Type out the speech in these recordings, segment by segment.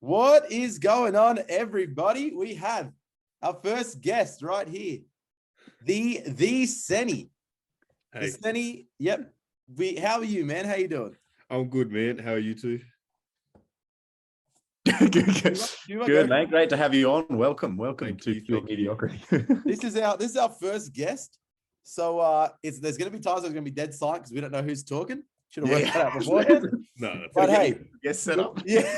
What is going on, everybody? We have our first guest right here, the Senny. Hey. The Senny. Yep. How are you, man? How you doing? I'm good, man. How are you two? Good, mate. Great to have you on. Welcome Thank to you. Pure Mediocrity. This is our first guest. So there's going to be times there's going to be dead silent because we don't know who's talking. Should have worked that out beforehand. No, that's But okay. hey, Yes, set up. yeah.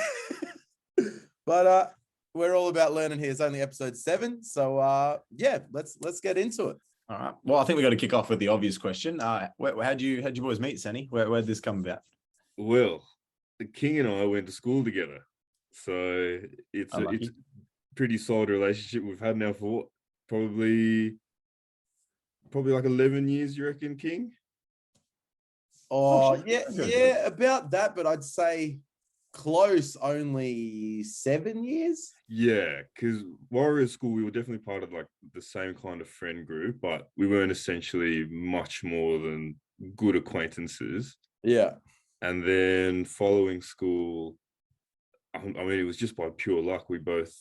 But we're all about learning here. It's only episode 7, so yeah, let's get into it. All right. Well, I think we got to kick off with the obvious question. How'd you boys meet, Senny? Where'd this come about? Well, the King and I went to school together, so it's a pretty solid relationship we've had now for what, probably like 11 years. You reckon, King? Oh, yeah, about that. But I'd say close, only 7 years. Yeah, because Warrior School, we were definitely part of like the same kind of friend group, but we weren't essentially much more than good acquaintances. Yeah. And then following school, I mean, it was just by pure luck. We both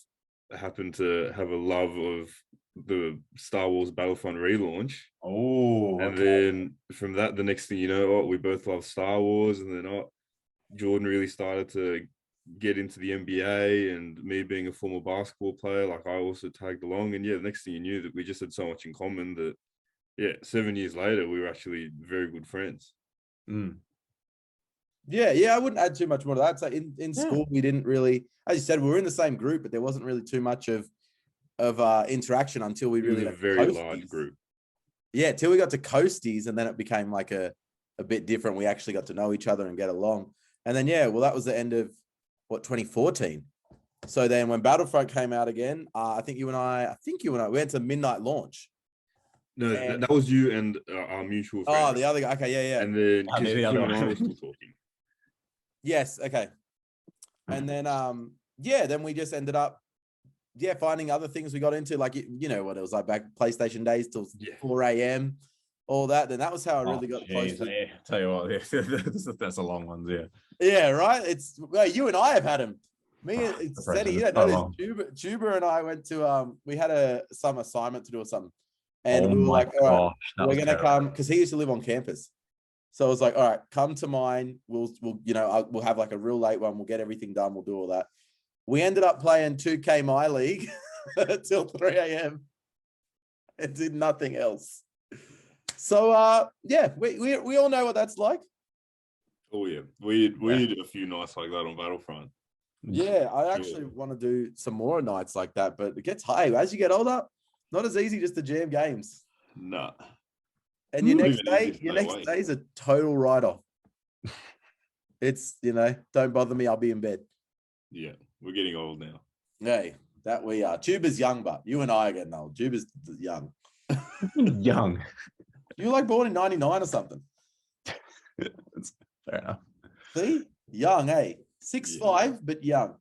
happened to have a love of the Star Wars Battlefront relaunch. Oh, and then from that, the next thing you know, we both love Star Wars. And then Jordan really started to get into the NBA, and me being a former basketball player, like I also tagged along. And yeah, the next thing you knew, that we just had so much in common that, yeah, 7 years later, we were actually very good friends. Mm. Yeah, I wouldn't add too much more to that. So in school, we didn't really, as you said, we were in the same group, but there wasn't really too much of interaction until we really It was a very large group. Yeah, till we got to Coasties, and then it became like a bit different. We actually got to know each other and get along. And then that was the end of 2014. So then when Battlefront came out again, I think you and I went to midnight launch. No, that was you and our mutual friend. Oh, the other guy. Okay, yeah. And then the other Kim and I one. were still talking. Yes. Okay. And then, then we just ended up, finding other things we got into, like, you know what it was like back PlayStation days till 4 a.m., all that. Then that was how I really got close to. Yeah, tell you what, that's a long one. Yeah. Yeah, right. You and I have had them. Me and Senny, you don't know this. Tuber and I went to we had some assignment to do or something, and we were like, all right, we're gonna come, because he used to live on campus. So I was like, all right, come to mine. We'll have like a real late one. We'll get everything done. We'll do all that. We ended up playing 2K My League till 3 a.m. and did nothing else. So we all know what that's like. Oh yeah, we did a few nights like that on Battlefront. Yeah, I actually want to do some more nights like that, but it gets high as you get older. Not as easy just to jam games. Nah. And your next day is a total write-off. It's, don't bother me, I'll be in bed. Yeah, we're getting old now. Hey, that we are. Tuba's young, but you and I are getting old. Tuba's young. Young. You were like born in 99 or something. That's fair enough. See? Young, 6'5", but young.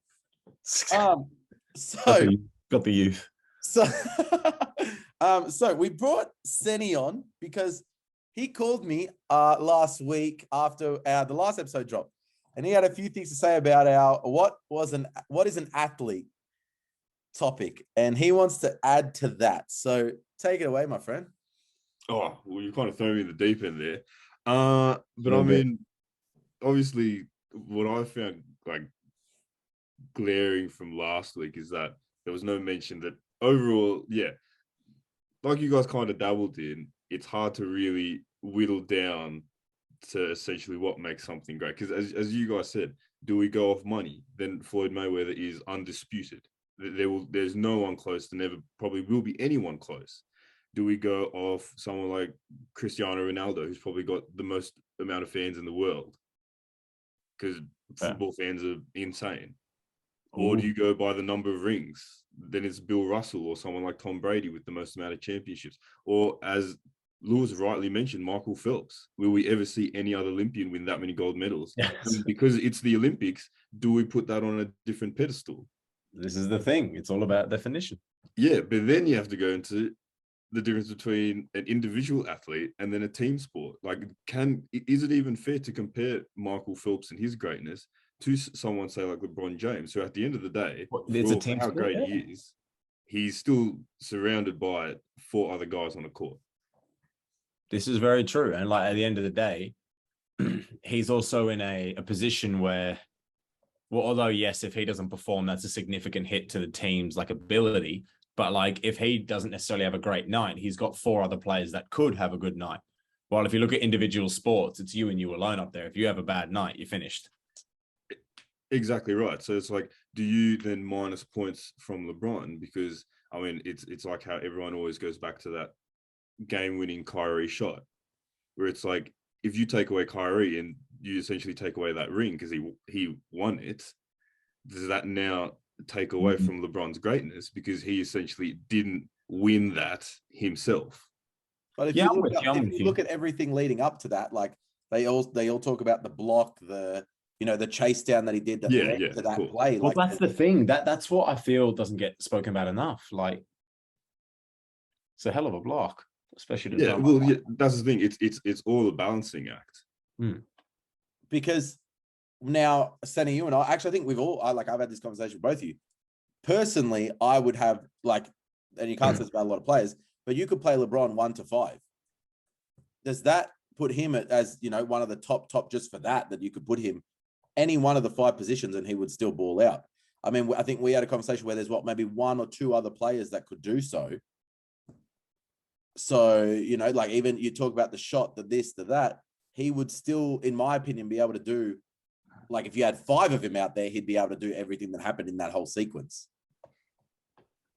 Got the youth. So we brought Senny on because he called me last week after the last episode dropped, and he had a few things to say about our what is an athlete topic, and he wants to add to that. So take it away, my friend. Oh, well, you kind of throw me in the deep end there. But I mean, obviously, what I found like glaring from last week is that there was no mention that overall, like you guys kind of dabbled in, it's hard to really whittle down to essentially what makes something great. Because as you guys said, do we go off money? Then Floyd Mayweather is undisputed. There's no one close. There never probably will be anyone close. Do we go off someone like Cristiano Ronaldo, who's probably got the most amount of fans in the world? Because football fans are insane. Or do you go by the number of rings? Then it's Bill Russell or someone like Tom Brady with the most amount of championships. Or as Lewis rightly mentioned, Michael Phelps. Will we ever see any other Olympian win that many gold medals? Yes. And because it's the Olympics, do we put that on a different pedestal? This is the thing. It's all about definition. Yeah, but then you have to go into the difference between an individual athlete and then a team sport. Like, is it even fair to compare Michael Phelps and his greatness to someone say like LeBron James, who at the end of the day, it's a team how sport, great he is, he's still surrounded by 4 other guys on the court. This is very true. And like at the end of the day, he's also in a position where, well, although yes, if he doesn't perform, that's a significant hit to the team's like ability. But like if he doesn't necessarily have a great night, he's got 4 other players that could have a good night. While if you look at individual sports, it's you and you alone up there. If you have a bad night, you're finished. Exactly right. So it's like, do you then minus points from LeBron? Because I mean, it's like how everyone always goes back to that game-winning Kyrie shot, where it's like, if you take away Kyrie and you essentially take away that ring because he won it, does that now take away from LeBron's greatness because he essentially didn't win that himself? But if you look at everything leading up to that, like they all talk about the block, the chase down that he did that led to that play. Well, like, that's the thing. That's what I feel doesn't get spoken about enough. Like, it's a hell of a block, especially to that's the thing. It's all a balancing act. Because now, Senny, you and I think I've had this conversation with both of you. Personally, I would have and you can't say this about a lot of players, but you could play LeBron 1 to 5. Does that put him as one of the top just for that you could put him any one of the 5 positions and he would still ball out? I mean, I think we had a conversation where there's maybe 1 or 2 other players that could do so. So, like even you talk about the shot, the this, the that, he would still, in my opinion, be able to do, like if you had 5 of him out there, he'd be able to do everything that happened in that whole sequence.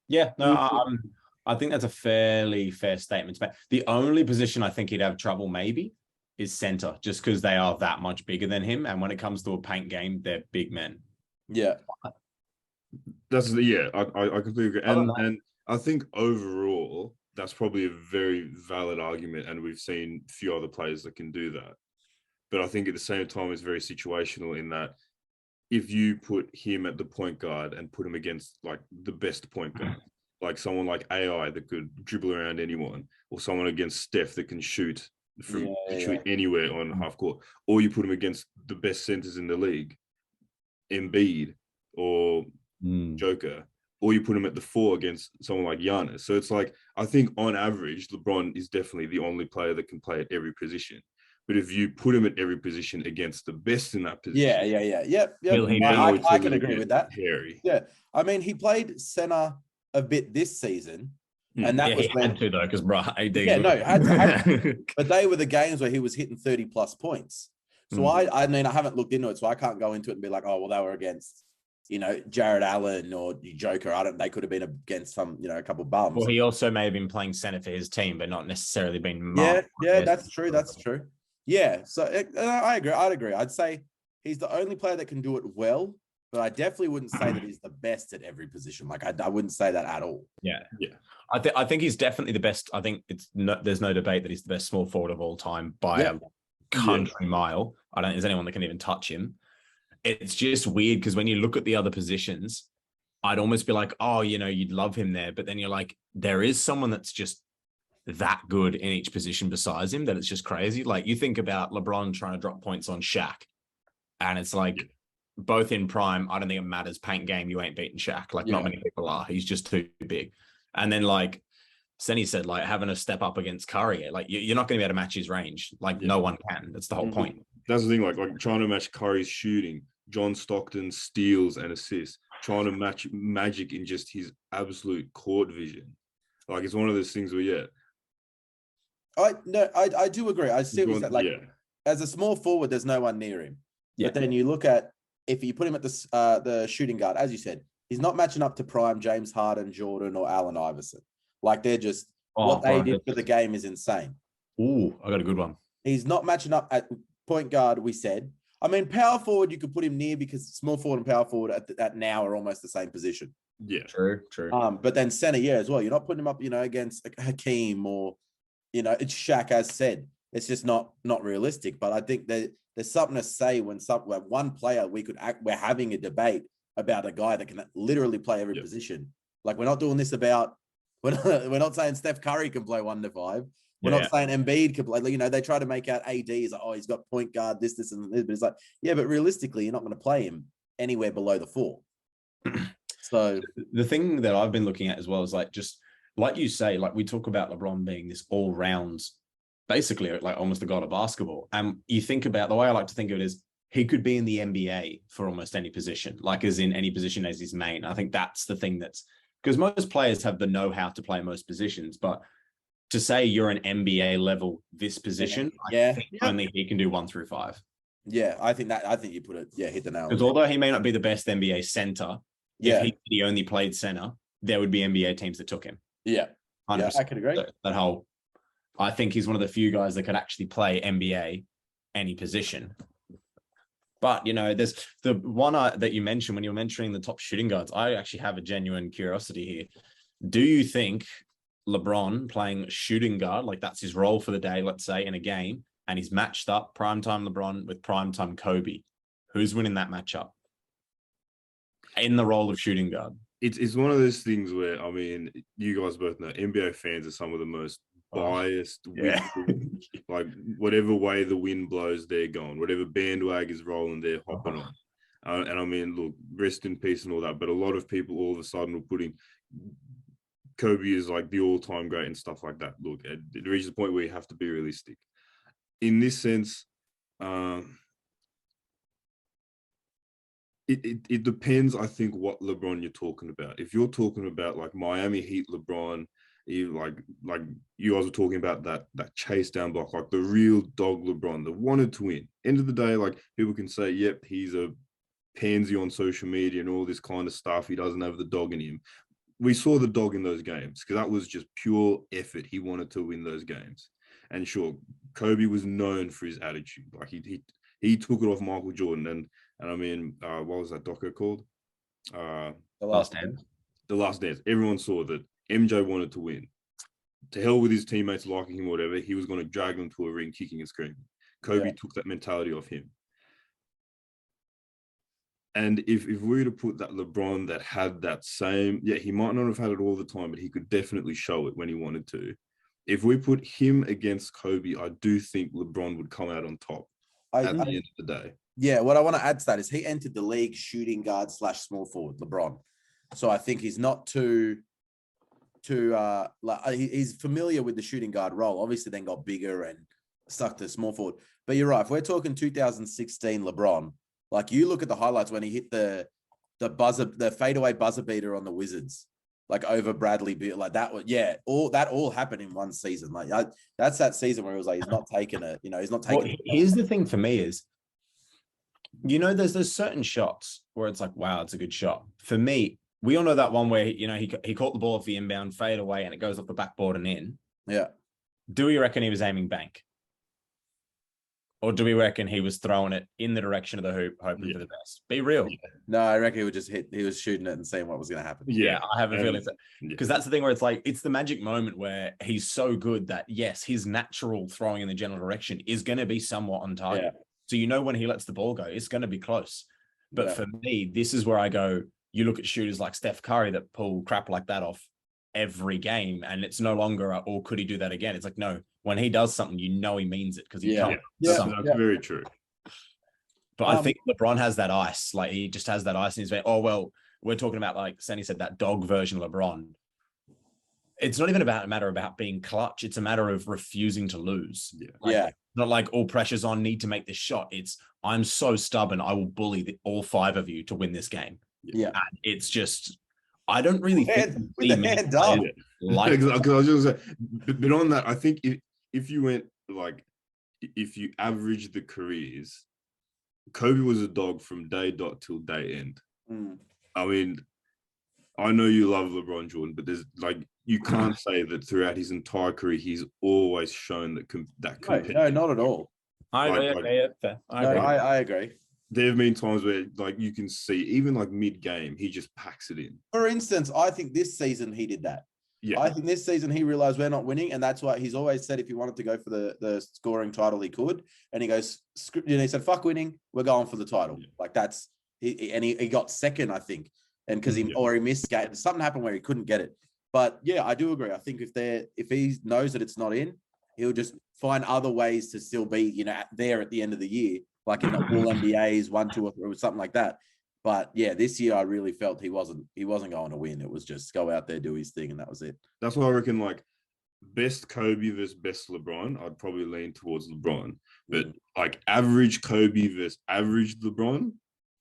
Yeah, no, I think that's a fairly fair statement. But the only position I think he'd have trouble maybe is center, just because they are that much bigger than him. And when it comes to a paint game, they're big men. Yeah. I completely agree. And I think overall, that's probably a very valid argument. And we've seen a few other players that can do that. But I think at the same time, it's very situational in that if you put him at the point guard and put him against like the best point guard, like someone like AI that could dribble around anyone, or someone against Steph that can shoot from literally anywhere on half court, or you put him against the best centers in the league, Embiid or Joker, or you put him at the 4 against someone like Giannis. So it's like, I think on average, LeBron is definitely the only player that can play at every position. But if you put him at every position against the best in that position, yep. I can agree with that. Hairy. Yeah, I mean, he played center a bit this season, and that was had to though, because had to. But they were the games where he was hitting 30+ points. So I mean, I haven't looked into it, so I can't go into it and be like, oh, well, they were against, Jared Allen or Joker. They could have been against some, a couple of bums. Well, he also may have been playing center for his team, but not necessarily been. Yeah, that's true. That's true. Yeah, so I agree. I'd agree. I'd say he's the only player that can do it well, but I definitely wouldn't say that he's the best at every position. Like I wouldn't say that at all. Yeah. I think he's definitely the best. I think there's no debate that he's the best small forward of all time by a country mile. I don't think there's anyone that can even touch him. It's just weird because when you look at the other positions, I'd almost be like, oh, you'd love him there, but then you're like, there is someone that's just that good in each position besides him that it's just crazy. Like you think about LeBron trying to drop points on Shaq, and it's like both in prime, I don't think it matters. Paint game, you ain't beating Shaq. Like not many people are. He's just too big. And then like Senny said, like having to step up against Curry, like you're not going to be able to match his range. Like no one can. That's the whole point. That's the thing. Like trying to match Curry's shooting, John Stockton's steals and assists, trying to match Magic in just his absolute court vision. Like it's one of those things where I do agree. I see what you said. As a small forward, there's no one near him. Yeah. But then you look at if you put him at the shooting guard, as you said, he's not matching up to prime James Harden, Jordan, or Allen Iverson. Like they're just what they did for the game is insane. Ooh, I got a good one. He's not matching up at point guard. We said. I mean, power forward you could put him near because small forward and power forward at now are almost the same position. Yeah, true. But then center, as well. You're not putting him up, against Hakeem or. It's Shaq, as said. It's just not realistic. But I think that there's something to say when one player we're having a debate about a guy that can literally play every position. Like we're not doing this about we're not saying Steph Curry can play 1 to 5. We're not saying Embiid could play. You know, they try to make out AD is like, oh, he's got point guard, this, and this. But it's like, yeah, but realistically, you're not going to play him anywhere below the 4. So the thing that I've been looking at as well is like, just like you say, like we talk about LeBron being this all round, basically like almost the god of basketball. And you think about, the way I like to think of it is, he could be in the NBA for almost any position, like as in any position as his main. I think that's the thing, that's because most players have the know-how to play most positions, but to say you're an NBA level this position, I think only he can do 1 through 5. Yeah, I think you put it, hit the nail. Because although he may not be the best NBA center, if he only played center, there would be NBA teams that took him. Yeah, 100%. I could agree. That whole, I think he's one of the few guys that could actually play NBA any position. But, you know, there's the one that you mentioned when you were mentioning the top shooting guards. I actually have a genuine curiosity here. Do you think LeBron playing shooting guard, like that's his role for the day, let's say, in a game, and he's matched up primetime LeBron with primetime Kobe, who's winning that matchup in the role of shooting guard? It's one of those things where, I mean, you guys both know NBA fans are some of the most biased, like whatever way the wind blows, they're going. Whatever bandwagon is rolling, they're hopping on. And I mean, look, rest in peace and all that. But a lot of people all of a sudden are putting Kobe as like the all-time great and stuff like that. Look, it reaches a point where you have to be realistic. In this sense, it depends, I think, what LeBron you're talking about. If you're talking about like Miami Heat LeBron, like you guys were talking about that chase down block, like the real dog LeBron that wanted to win. End of the day, like people can say, yep, he's a pansy on social media and all this kind of stuff. He doesn't have the dog in him. We saw the dog in those games because that was just pure effort. He wanted to win those games. And sure, Kobe was known for his attitude. Like he took it off Michael Jordan. And I mean, what was that doco called? The Last Dance. The Last Dance. Everyone saw that MJ wanted to win. To hell with his teammates liking him or whatever, he was going to drag them to a ring kicking and screaming. Kobe took that mentality off him. And if we were to put that LeBron that had that same, he might not have had it all the time, but he could definitely show it when he wanted to. If we put him against Kobe, I do think LeBron would come out on top at the end of the day. Yeah, what I want to add to that is he entered the league shooting guard / small forward, LeBron. So I think he's not too he's familiar with the shooting guard role. Obviously, then got bigger and stuck to small forward. But you're right. If we're talking 2016 LeBron, like you look at the highlights when he hit the fadeaway buzzer beater on the Wizards, like over Bradley Beal, like that. All happened in one season. Like that's that season where it was like he's not taking it. You know, he's not taking. Well, here's the thing for me is, you know, there's certain shots where it's like, wow, it's a good shot. For me, we all know that one where, you know, he caught the ball off the inbound fade away and it goes off the backboard and in. Yeah. Do we reckon he was aiming bank? Or do we reckon he was throwing it in the direction of the hoop, hoping for the best? Be real. Yeah. No, I reckon he was shooting it and seeing what was going to happen. Yeah, I have a feeling. Because that's the thing where it's like, it's the magic moment where he's so good that, yes, his natural throwing in the general direction is going to be somewhat on target. Yeah. So you know when he lets the ball go, it's going to be close. But for me, this is where I go, you look at shooters like Steph Curry that pull crap like that off every game, and it's no longer or could he do that again? It's like, no, when he does something, you know he means it because he can't. That's very true. But I think LeBron has that ice. Like he just has that ice in his vein. Oh, well, we're talking about, like Sandy said, that dog version of LeBron. It's not even about a matter about being clutch. It's a matter of refusing to lose. Not like all pressure's on, need to make this shot. It's, I'm so stubborn, I will bully all 5 of you to win this game. Yeah. And it's just, I don't really think with the hand up. Like, because I was just saying, but on that, I think if you went like, if you average the careers, Kobe was a dog from day dot till day end. I mean, I know you love LeBron Jordan, but there's like, you can't say that throughout his entire career he's always shown that. No, not at all. I agree. There have been times where, like, you can see even like mid-game, he just packs it in. For instance, I think this season he did that. Yeah. I think this season he realized we're not winning, and that's why he's always said if he wanted to go for the scoring title, he could. And he goes, he said, "Fuck winning, we're going for the title." Yeah. Like that's he got second, I think, and because he missed game, something happened where he couldn't get it. But yeah, I do agree. I think if he knows that it's not in, he'll just find other ways to still be, you know, there at the end of the year, like in the all NBAs, 1, 2, or something like that. But yeah, this year I really felt he wasn't going to win. It was just go out there, do his thing, and that was it. That's why I reckon, like, best Kobe versus best LeBron, I'd probably lean towards LeBron. But like average Kobe versus average LeBron,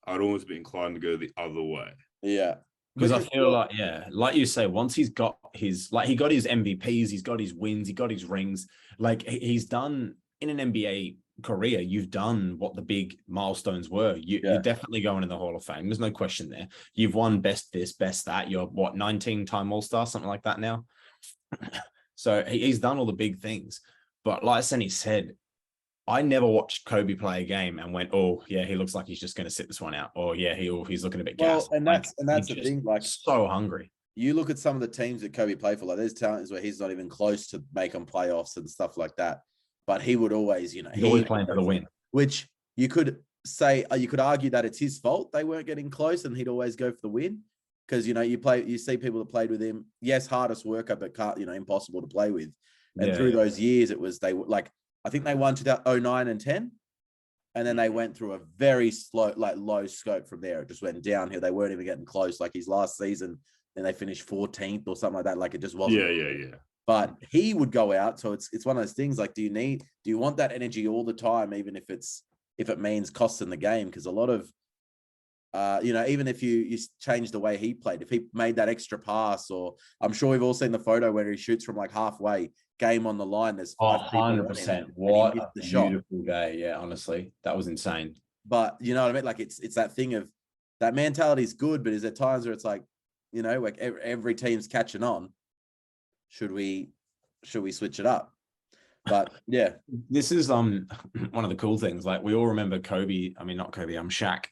I'd almost be inclined to go the other way. Yeah. Because I feel like, like you say, once he's got his, like he got his MVPs, he's got his wins, he got his rings, like he's done in an NBA career, you've done what the big milestones were. You're definitely going in the Hall of Fame. There's no question there. You've won best this, best that. You're what, 19-time All-Star, something like that now. So he's done all the big things. But like Senny said, I never watched Kobe play a game and went, oh yeah, he looks like he's just going to sit this one out. Or yeah, he's looking a bit gassed. And that's the thing. Like, so hungry. You look at some of the teams that Kobe played for. Like, there's talents where he's not even close to making playoffs and stuff like that. But he would always, you know, he's always playing for the win. Which you could say, you could argue that it's his fault they weren't getting close, and he'd always go for the win. Because, you know, you see people that played with him. Yes, hardest worker, but impossible to play with. And through those years, it was I think they won 2009 and 10, and then they went through a very slow, low scope from there. It just went downhill. They weren't even getting close. Like his last season, then they finished 14th or something like that. Like it just wasn't. Yeah. But he would go out. So it's one of those things. Like, do you want that energy all the time, even if it means costing the game? Because a lot of, even if you change the way he played, if he made that extra pass, or I'm sure we've all seen the photo where he shoots from like halfway, game on the line, there's 100%. What a beautiful day. Yeah, honestly, that was insane. But you know what I mean? Like it's that thing of that mentality is good, but is there times where it's like, you know, like every team's catching on. Should we switch it up? But yeah, this is one of the cool things. Like we all remember Shaq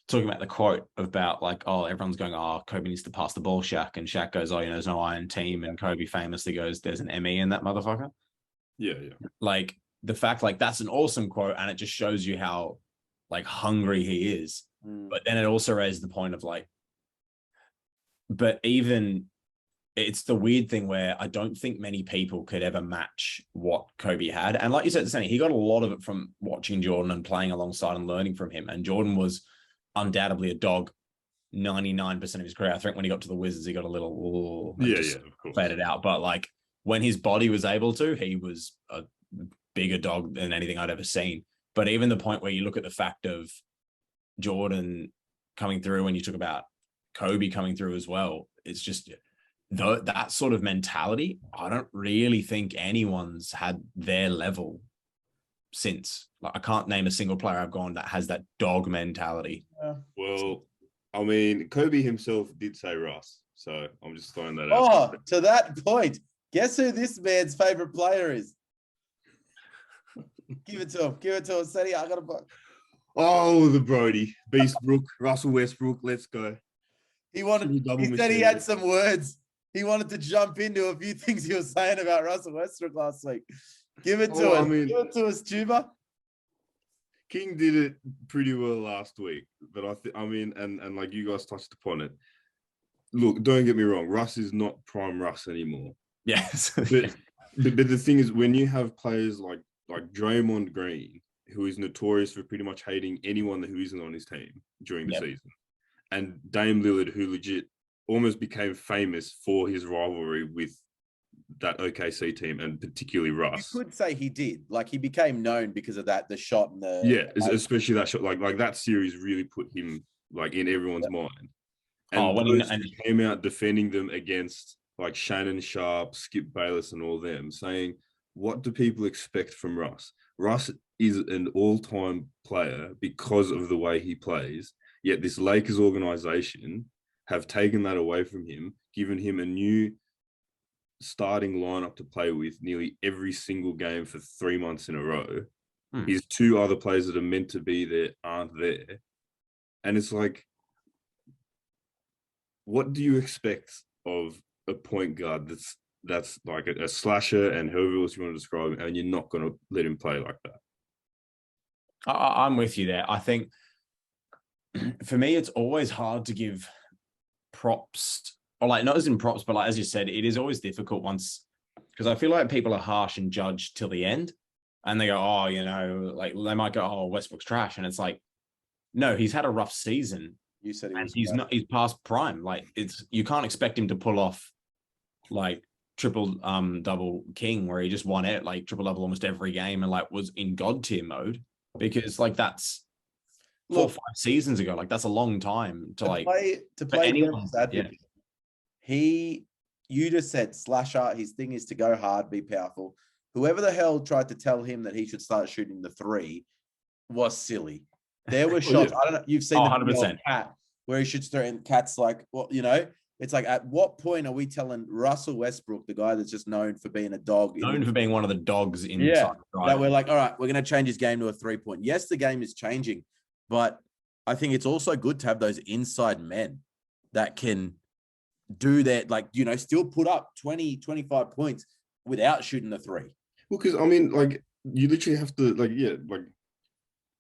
talking about the quote about like, oh, everyone's going, oh, Kobe needs to pass the ball, Shaq. And Shaq goes, oh, you know, there's no iron team. And Kobe famously goes, there's an ME in that motherfucker. Yeah. Like the fact, like that's an awesome quote. And it just shows you how like hungry he is. But then it also raises the point of like, but even it's the weird thing where I don't think many people could ever match what Kobe had. And like you said, Sonny, he got a lot of it from watching Jordan and playing alongside and learning from him. And Jordan was undoubtedly a dog 99% of his career. I think when he got to the Wizards, he got a little faded out. But like when his body was able to, he was a bigger dog than anything I'd ever seen. But even the point where you look at the fact of Jordan coming through, when you talk about Kobe coming through as well, it's just that sort of mentality. I don't really think anyone's had their level since. Like I can't name a single player I've gone that has that dog mentality. Well, I mean, Kobe himself did say Russ, so I'm just throwing that out. Oh, to that point, guess who this man's favorite player is? Give it to him, Sadie. I got a buck. Oh, the Brody, Beastbrook, Russell Westbrook. Let's go. He said he had some words. He wanted to jump into a few things he was saying about Russell Westbrook last week. Give it to us. Give it to us, Tuba. King did it pretty well last week, but and like you guys touched upon it. Look, don't get me wrong. Russ is not prime Russ anymore. Yes. but the thing is, when you have players like Draymond Green, who is notorious for pretty much hating anyone who isn't on his team during the season, and Dame Lillard, who legit almost became famous for his rivalry with that OKC team, and particularly Russ. You could say he did. Like he became known because of that, the shot and the especially that shot. Like that series really put him like in everyone's mind. And he came out defending them against like Shannon Sharp, Skip Bayless, and all them, saying, "What do people expect from Russ? Russ is an all-time player because of the way he plays. Yet this Lakers organization have taken that away from him, given him a new starting lineup to play with nearly every single game for 3 months in a row. His two other players that are meant to be there aren't there. And it's like, what do you expect of a point guard that's like a slasher and however else you want to describe him, and you're not going to let him play like that? I'm with you there. I think for me, it's always hard to give props, or like not as in props, but like as you said, it is always difficult once because I feel like people are harsh and judge till the end, and they go, oh, like they might go, oh, Westbrook's trash, and it's like, no, he's had a rough season. You said he's past prime. Like you can't expect him to pull off like triple double king where he just won it, like triple double almost every game and like was in god tier mode, because like that's 4 or 5 seasons ago. Like that's a long time to play anyone. You just said slasher, his thing is to go hard, be powerful. Whoever the hell tried to tell him that he should start shooting the 3 was silly. There were shots. I don't know. You've seen 100% Cat where he shoots through, and Cat's like, well, it's like, at what point are we telling Russell Westbrook, the guy that's just known for being a dog, known for being one of the dogs in that we're like, all right, we're going to change his game to a 3-point. Yes, the game is changing, but I think it's also good to have those inside men that can do that, like, still put up 20, 25 points without shooting the 3. Well, because I mean, like, you literally have to, like,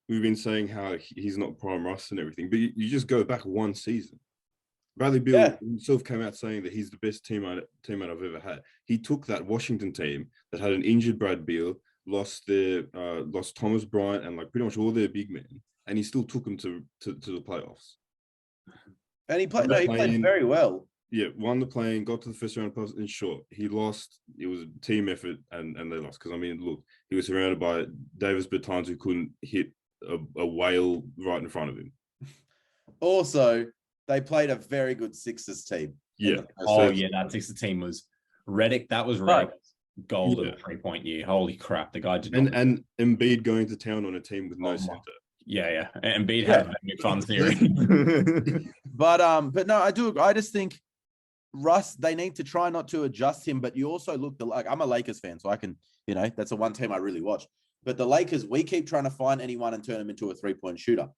we've been saying how he's not prime Russ and everything, but you just go back one season. Bradley Beal himself came out saying that he's the best teammate I've ever had. He took that Washington team that had an injured Brad Beal, lost Thomas Bryant and like pretty much all their big men, and he still took them to the playoffs. And he played very well. Yeah, won the play-in, got to the first round of playoffs, and short. He lost. It was a team effort, and they lost. Because I mean, look, he was surrounded by Davis Bertans, who couldn't hit a whale right in front of him. Also, they played a very good Sixers team. Yeah. That Sixers team was Redick. That was Redick's golden 3-point year. Holy crap, the guy did. And Embiid going to town on a team with no center. Yeah. And Embiid had a fun theory. but no, I do. I just think Russ, they need to try not to adjust him. But you also look like, I'm a Lakers fan, so I can, that's the one team I really watch. But the Lakers, we keep trying to find anyone and turn him into a 3-point shooter.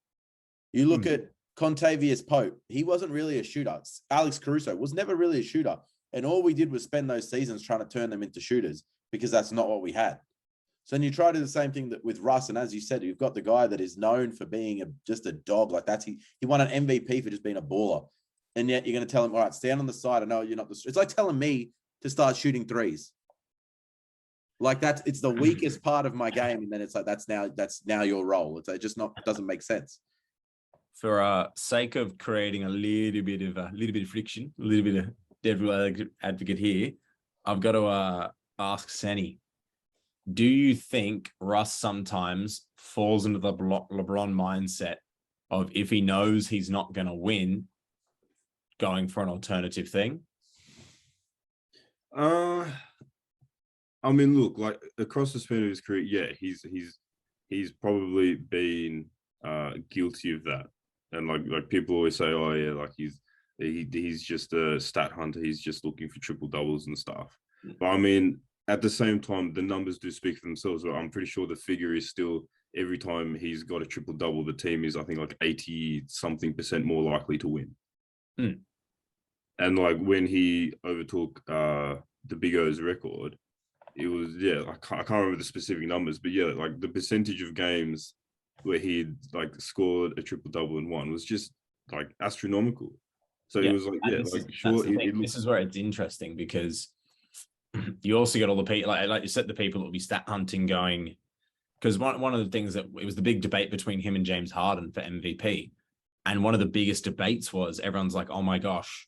You look at Contavious Pope. He wasn't really a shooter. Alex Caruso was never really a shooter. And all we did was spend those seasons trying to turn them into shooters because that's not what we had. So then you try to do the same thing with Russ. And as you said, you've got the guy that is known for being just a dog. Like he won an MVP for just being a baller. And yet you're going to tell him, all right, stand on the side. I know you're not it's like telling me to start shooting 3s. Like it's the weakest part of my game. And then it's like, that's now your role. It's just it doesn't make sense. For sake of creating a little bit of friction, a little bit of devil advocate here, I've got to ask Senny, do you think Russ sometimes falls into the LeBron mindset of, if he knows he's not going to win, going for an alternative thing? I mean, look, like across the span of his career, he's probably been guilty of that. And like people always say, oh yeah, like he's just a stat hunter. He's just looking for triple doubles and stuff. But I mean, at the same time, the numbers do speak for themselves. But I'm pretty sure the figure is still, every time he's got a triple double, the team is, I think, like 80-something% more likely to win. And like when he overtook the Big O's record, it was, I can't remember the specific numbers, but like the percentage of games where he like scored a triple double and won was just like astronomical. So it was like, this is where it's interesting, because you also got all the people, like you said, the people that will be stat hunting going, because one of the things that it was the big debate between him and James Harden for MVP. And one of the biggest debates was, everyone's like, oh my gosh,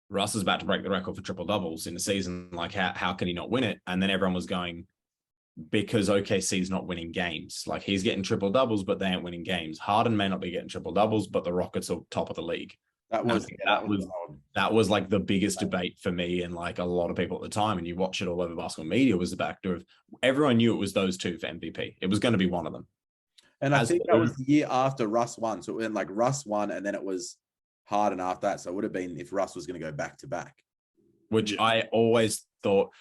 Russ is about to break the record for triple doubles in a season. Like, how can he not win it? And then everyone was going, because OKC's not winning games. Like, he's getting triple doubles, but they ain't winning games. Harden may not be getting triple doubles, but the Rockets are top of the league. That was like the biggest debate for me and like a lot of people at the time. And you watch it all over basketball media, was the factor of everyone knew it was those two for MVP. It was going to be one of them. And I think that was the year after Russ won. So it went like Russ won, and then it was Harden after that. So it would have been if Russ was going to go back to back. Which I always thought,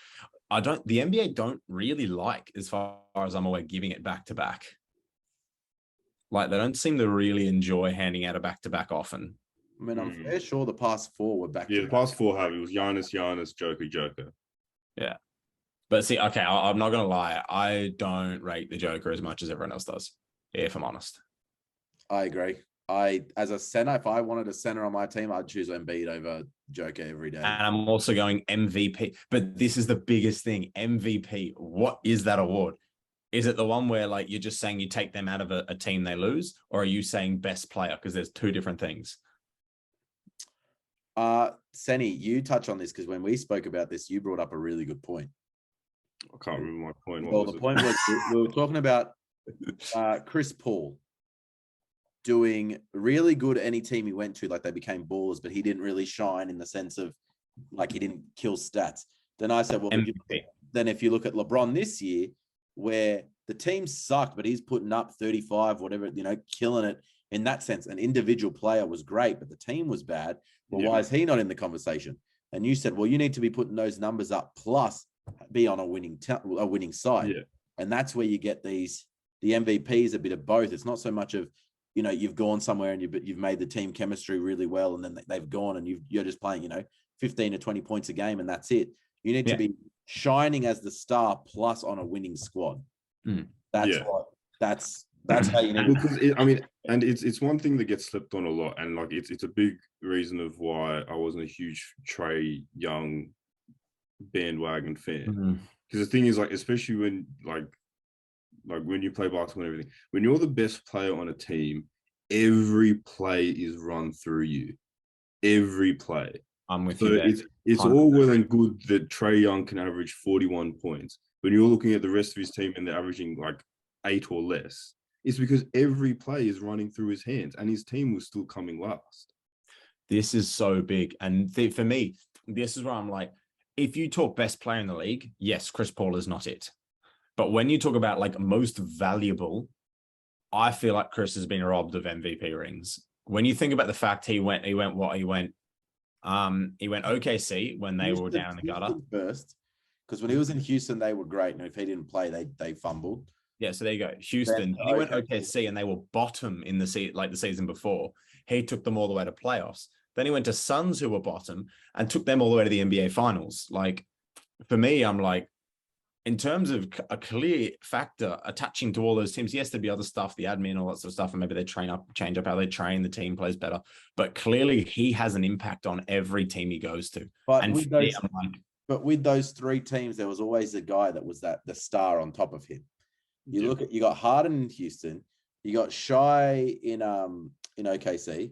the NBA don't really like, as far as I'm aware, giving it back to back. Like, they don't seem to really enjoy handing out a back to back often. I mean, I'm fair sure the past 4 were back. Yeah, the past 4 have. It was Giannis, Joker. Yeah. But see, okay, I'm not going to lie. I don't rate the Joker as much as everyone else does, if I'm honest. I agree. as a center, if I wanted a center on my team, I'd choose Embiid over Joker every day. And I'm also going MVP. But this is the biggest thing. MVP. What is that award? Is it the one where like you're just saying you take them out of a team they lose, or are you saying best player? Because there's two different things. Senny, you touch on this because when we spoke about this, you brought up a really good point. I can't remember my point. Well, the point was we were talking about Chris Paul doing really good any team he went to, like they became ballers, but he didn't really shine in the sense of like he didn't kill stats. Then I said, well, then if you look at LeBron this year, where the team sucked, but he's putting up 35, whatever, killing it in that sense. An individual player was great, but the team was bad. Well, why is he not in the conversation? And you said, well, you need to be putting those numbers up plus be on a winning side. Yeah. And that's where you get the MVP is a bit of both. It's not so much of, you've gone somewhere and you've made the team chemistry really well, and then they've gone and you're just playing, 15 to 20 points a game, and that's it. You need to be shining as the star plus on a winning squad. That's how you need. Because and it's one thing that gets slipped on a lot, and like it's a big reason of why I wasn't a huge Trae Young bandwagon fan. Because the thing is, like, especially when like when you play basketball and everything, when you're the best player on a team, every play is run through you. Every play. I'm with you there. It's all well and good that Trae Young can average 41 points. When you're looking at the rest of his team and they're averaging like 8 or less, it's because every play is running through his hands and his team was still coming last. This is so big. And for me, this is where I'm like, if you talk best player in the league, yes, Chris Paul is not it. But when you talk about like most valuable, I feel like Chris has been robbed of MVP rings. When you think about the fact he went OKC when they were down in the gutter first, because when he was in Houston, they were great. And if he didn't play, they fumbled. Yeah, so there you go. Houston. He went OKC and they were bottom in the season before. He took them all the way to playoffs. Then he went to Suns, who were bottom, and took them all the way to the NBA Finals. Like, for me, I'm like, in terms of a clear factor attaching to all those teams, yes, there'd be other stuff, the admin, all that sort of stuff, and maybe they change up how they train, the team plays better. But clearly, he has an impact on every team he goes to. But with those three teams, there was always a guy that was the star on top of him. You got Harden in Houston, you got Shai in OKC,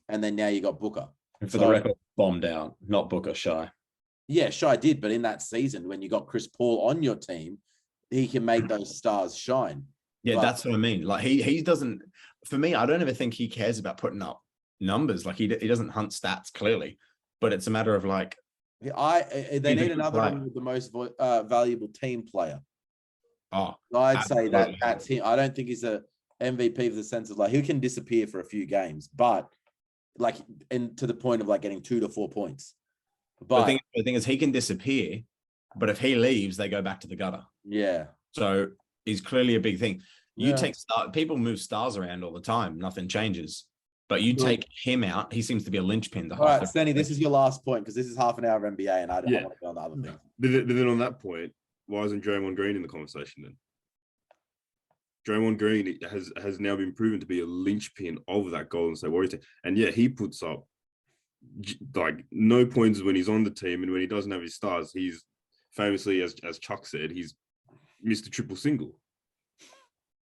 and then now you got Booker. And for the record, bombed out, not Booker, Shai. Yeah, Shai did, but in that season, when you got Chris Paul on your team, he can make those stars shine. Yeah, that's what I mean. Like he doesn't. For me, I don't ever think he cares about putting up numbers. Like he doesn't hunt stats clearly, but it's a matter of like. They need another one with the most valuable team player. Oh, I'd say that's him. I don't think he's a MVP for the sense of like he can disappear for a few games, but like to the point of like getting 2 to 4 points. But the thing is, he can disappear, but if he leaves, they go back to the gutter. Yeah. So he's clearly a big thing. People move stars around all the time. Nothing changes. But you take him out, he seems to be a linchpin. All right, Stanley, this is your last point because this is half an hour of NBA, and I don't want to go on the other thing. But then on that point, why isn't Draymond Green in the conversation then? Draymond Green has now been proven to be a linchpin of that Golden State Warriors team. And yeah, he puts up like no points when he's on the team, and when he doesn't have his stars, he's famously, as Chuck said, he's Mr. Triple Single.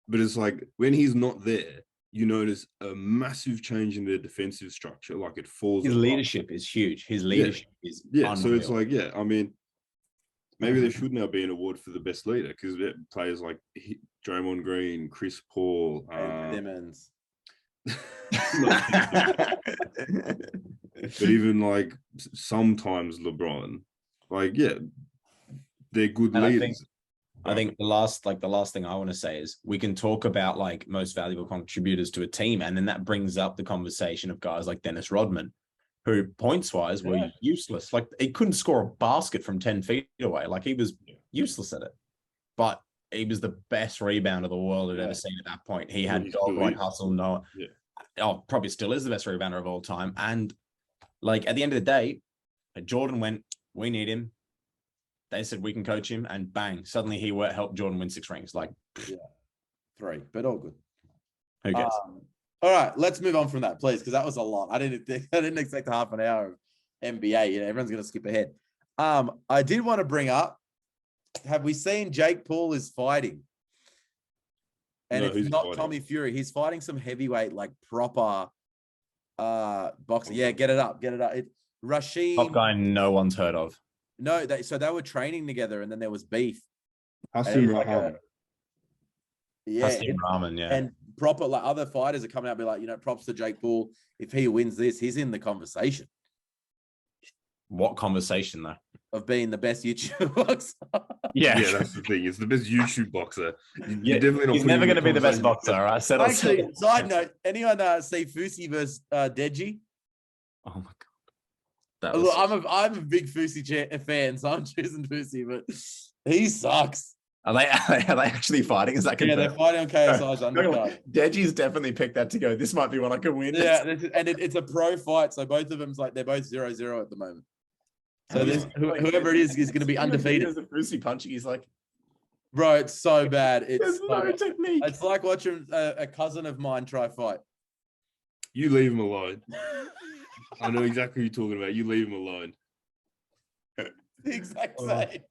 But it's like when he's not there, you notice a massive change in their defensive structure. Like it falls. His leadership is huge. His leadership is unreal. So it's like I mean, maybe there should now be an award for the best leader because players like Draymond Green, Chris Paul, Simmons. But even like sometimes LeBron, like they're good leaders. I think the last thing I want to say is we can talk about like most valuable contributors to a team, and then that brings up the conversation of guys like Dennis Rodman, who points wise were useless. Like he couldn't score a basket from 10 feet away. Like he was useless at it, but he was the best rebounder the world had ever seen at that point. He had dog-like hustle. Probably still is the best rebounder of all time. And like at the end of the day, Jordan went, we need him. They said we can coach him, and bang, suddenly he helped Jordan win 6 rings. Like 3, but all good. Who cares? All right, let's move on from that, please, because that was a lot. I didn't expect half an hour of NBA. Everyone's gonna skip ahead. I did want to bring up. Have we seen Jake Paul is fighting? And it's not fighting? Tommy Fury. He's fighting some heavyweight, like proper boxing. Yeah, get it up. It's Rasheen. Top guy no one's heard of. No, so they were training together, and then there was beef. Hasim Rahman. Hasim Rahman, yeah. And proper like other fighters are coming out and be like, props to Jake Paul. If he wins this, he's in the conversation. What conversation though? Of being the best YouTube boxer. Yeah, that's the thing. It's the best YouTube boxer. You're definitely not. He's never going to be the best boxer. I said. Actually, side note: anyone see Fusi versus Deji? Oh my god! Look, I'm a big Fusi fan, so I'm choosing Fusi, but he sucks. Are they actually fighting? Is that confirmed? Yeah, they're fighting on KSI's undercard. Deji's definitely picked that to go. This might be one I can win. Yeah, and it's a pro fight, so both of them's like they're both 0-0 at the moment. So whoever it is going to be undefeated. There's a Fusi punching. He's like, bro, it's so bad. It's no technique. It's like watching a cousin of mine try fight. You leave him alone. I know exactly what you're talking about. You leave him alone. The exact same.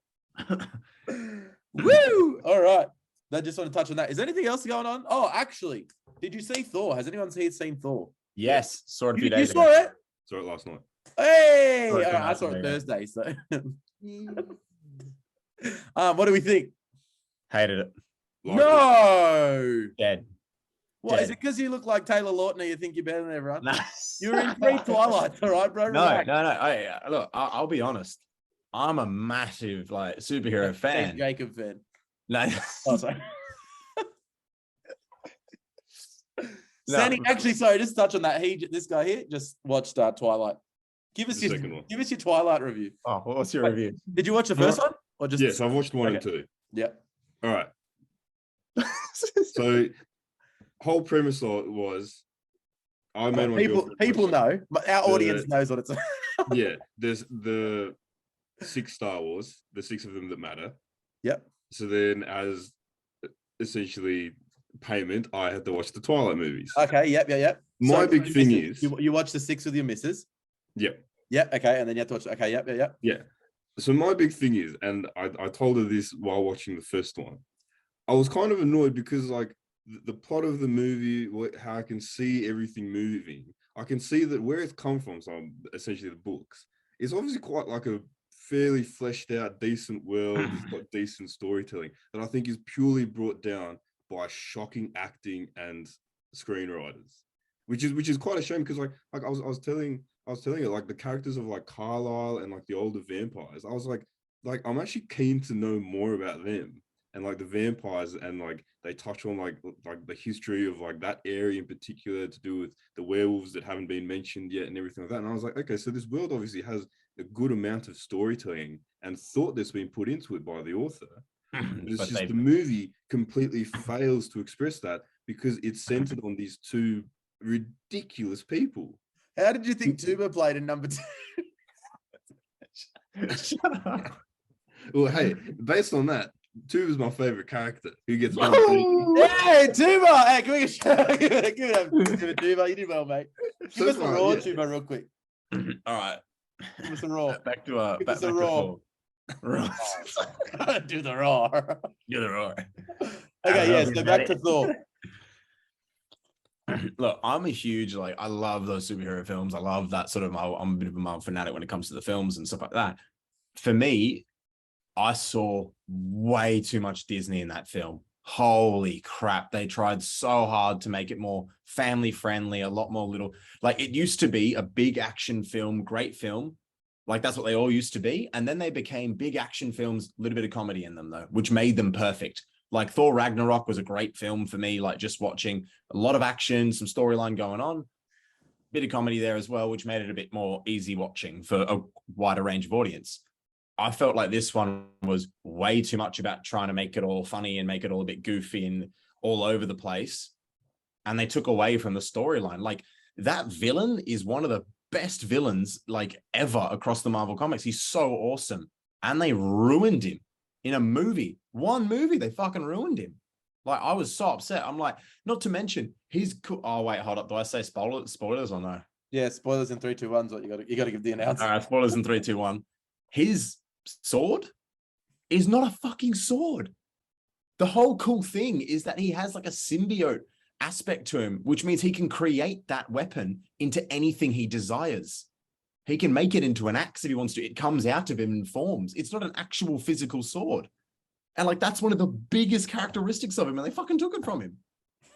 Woo! All right. I just want to touch on that. Is there anything else going on? Oh, actually, did you see Thor? Has anyone here seen Thor? Yes, saw it a few days ago. You saw it? Saw it last night. Hey! All right, I saw it Thursday. So, what do we think? Hated it. No. Dead. What is it? Because you look like Taylor Lautner, you think you're better than everyone? Nah. You're in 3 Twilights, all right, bro? No. Look, I'll be honest. I'm a massive superhero fan. Jacob fan. No. Oh, sorry. Sandy, actually, sorry, just touch on that. This guy here just watched Twilight. Give us your Twilight review. Oh, what's your review? Did you watch the first one? Or just yes, I've watched 1 and 2. Yep. All right. So whole premise was people know, but our audience knows what it's. Yeah, there's the 6 Star Wars, the 6 of them that matter. Yep. So then, as essentially payment, I had to watch the Twilight movies. Okay. Yep. My big thing is you watch the 6 with your missus. Yep. Yep. Okay, and then you have to watch. Okay. Yep. Yeah. So my big thing is, and I told her this while watching the first one, I was kind of annoyed because the plot of the movie, how I can see everything moving, I can see that where it's come from. So essentially the books, it's obviously quite like a fairly fleshed out, decent world. It's got decent storytelling that I think is purely brought down by shocking acting and screenwriters, which is quite a shame because I was telling you, like, the characters of like Carlisle and like the older vampires, I was like I'm actually keen to know more about them and like the vampires, and like they touch on like the history of like that area in particular to do with the werewolves that haven't been mentioned yet and everything like that. And I was like, okay, so this world obviously has a good amount of storytelling and thought that's been put into it by the author. But it's just the movie completely fails to express that because it's centered on these 2 ridiculous people. How did you think Tuba played in number 2? Shut up. Well, hey, based on that, Tuba's my favorite character. Who gets Hey, Tuba! Hey, can we give Tuba? You did well, mate. Give us a raw Tuba real quick. All right. Give us a raw. Back to Give us a raw. Do the raw. Do the raw. Okay, so back to Thor. Look, I'm a huge, I love those superhero films. I love that sort of, I'm a bit of a Marvel fanatic when it comes to the films and stuff like that. For me, I saw way too much Disney in that film. Holy crap. They tried so hard to make it more family friendly, a lot more little, it used to be a big action film, great film. Like that's what they all used to be. And then they became big action films, a little bit of comedy in them though, which made them perfect. Like Thor Ragnarok was a great film for me, like just watching a lot of action, some storyline going on, bit of comedy there as well, which made it a bit more easy watching for a wider range of audience. I felt like this one was way too much about trying to make it all funny and make it all a bit goofy and all over the place. And they took away from the storyline. Like that villain is one of the best villains ever across the Marvel comics. He's so awesome. And they ruined him in a movie. One movie, they fucking ruined him. Like, I was so upset. I'm like, not to mention, he's cool. Oh, wait, hold up. Do I say spoilers or no? Yeah, spoilers in 3, 2, 1's what you got to give the announcement. All right, spoilers in 3, 2, 1. His sword is not a fucking sword. The whole cool thing is that he has like a symbiote aspect to him, which means he can create that weapon into anything he desires. He can make it into an axe if he wants to. It comes out of him in forms. It's not an actual physical sword. And like, that's one of the biggest characteristics of him, and they fucking took it from him.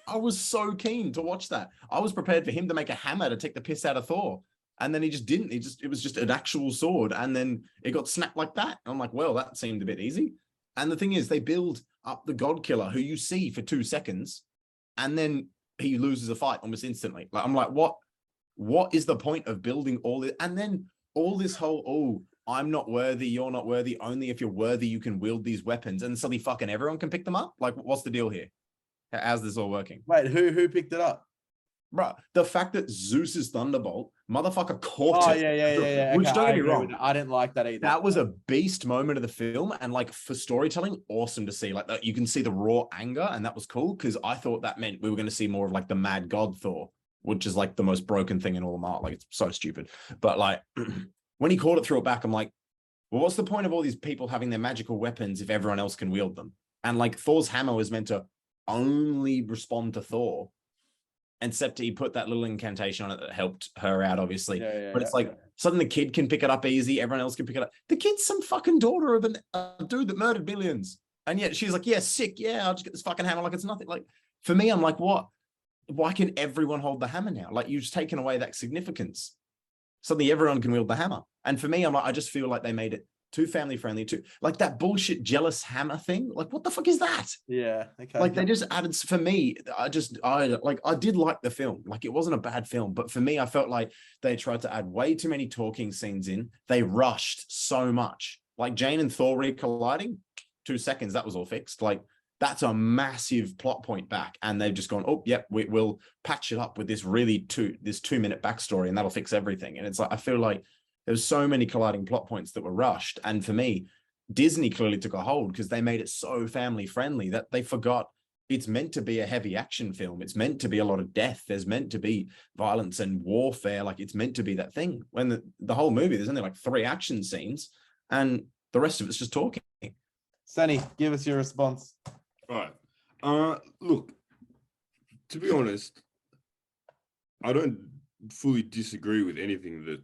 I was so keen to watch that. I was prepared for him to make a hammer to take the piss out of Thor. And then he just didn't. It was just an actual sword. And then it got snapped like that. And I'm like, well, that seemed a bit easy. And the thing is, they build up the God Killer, who you see for 2 seconds, and then he loses a fight almost instantly. Like, I'm like, what is the point of building all this? And then all this whole, oh, I'm not worthy, you're not worthy. Only if you're worthy, you can wield these weapons. And suddenly fucking everyone can pick them up. Like, what's the deal here? How's this all working? Wait, who picked it up? Bro, the fact that Zeus's Thunderbolt, motherfucker caught it. Yeah. Which, okay, don't get me wrong, I didn't like that either. that was a beast moment of the film, and like, for storytelling, awesome to see. Like, that you can see the raw anger, and that was cool, because I thought that meant we were going to see more of like the mad god Thor, which is like the most broken thing in all of art. Like, it's so stupid. But like, when he caught it, threw it back, I'm like, well, what's the point of all these people having their magical weapons if everyone else can wield them? And like, Thor's hammer was meant to only respond to Thor, except he put that little incantation on it that helped her out, obviously. But it's like, suddenly the kid can pick it up easy, everyone else can pick it up. The kid's some fucking daughter of a dude that murdered billions. And yet she's like, yeah, sick, yeah, I'll just get this fucking hammer like it's nothing. Like, for me, I'm like, what? Why can everyone hold the hammer now? Like, you've just taken away that significance. Suddenly everyone can wield the hammer. And for me, I'm like, I just feel like they made it too family friendly, too. Like, that bullshit jealous hammer thing. Like, what the fuck is that? Yeah. Okay. Like, they just added, for me, I did like the film. Like, it wasn't a bad film, but for me, I felt like they tried to add way too many talking scenes in. They rushed so much. Like, Jane and Thor colliding, 2 seconds, that was all fixed. Like, that's a massive plot point back. And they've just gone, oh, yep, we'll patch it up with this 2-minute backstory, and that'll fix everything. And it's like, I feel like there's so many colliding plot points that were rushed. And for me, Disney clearly took a hold because they made it so family friendly that they forgot it's meant to be a heavy action film. It's meant to be a lot of death. There's meant to be violence and warfare. Like, it's meant to be that thing. When the whole movie, there's only like 3 action scenes and the rest of it's just talking. Sunny, give us your response. All right. Look, to be honest, I don't fully disagree with anything that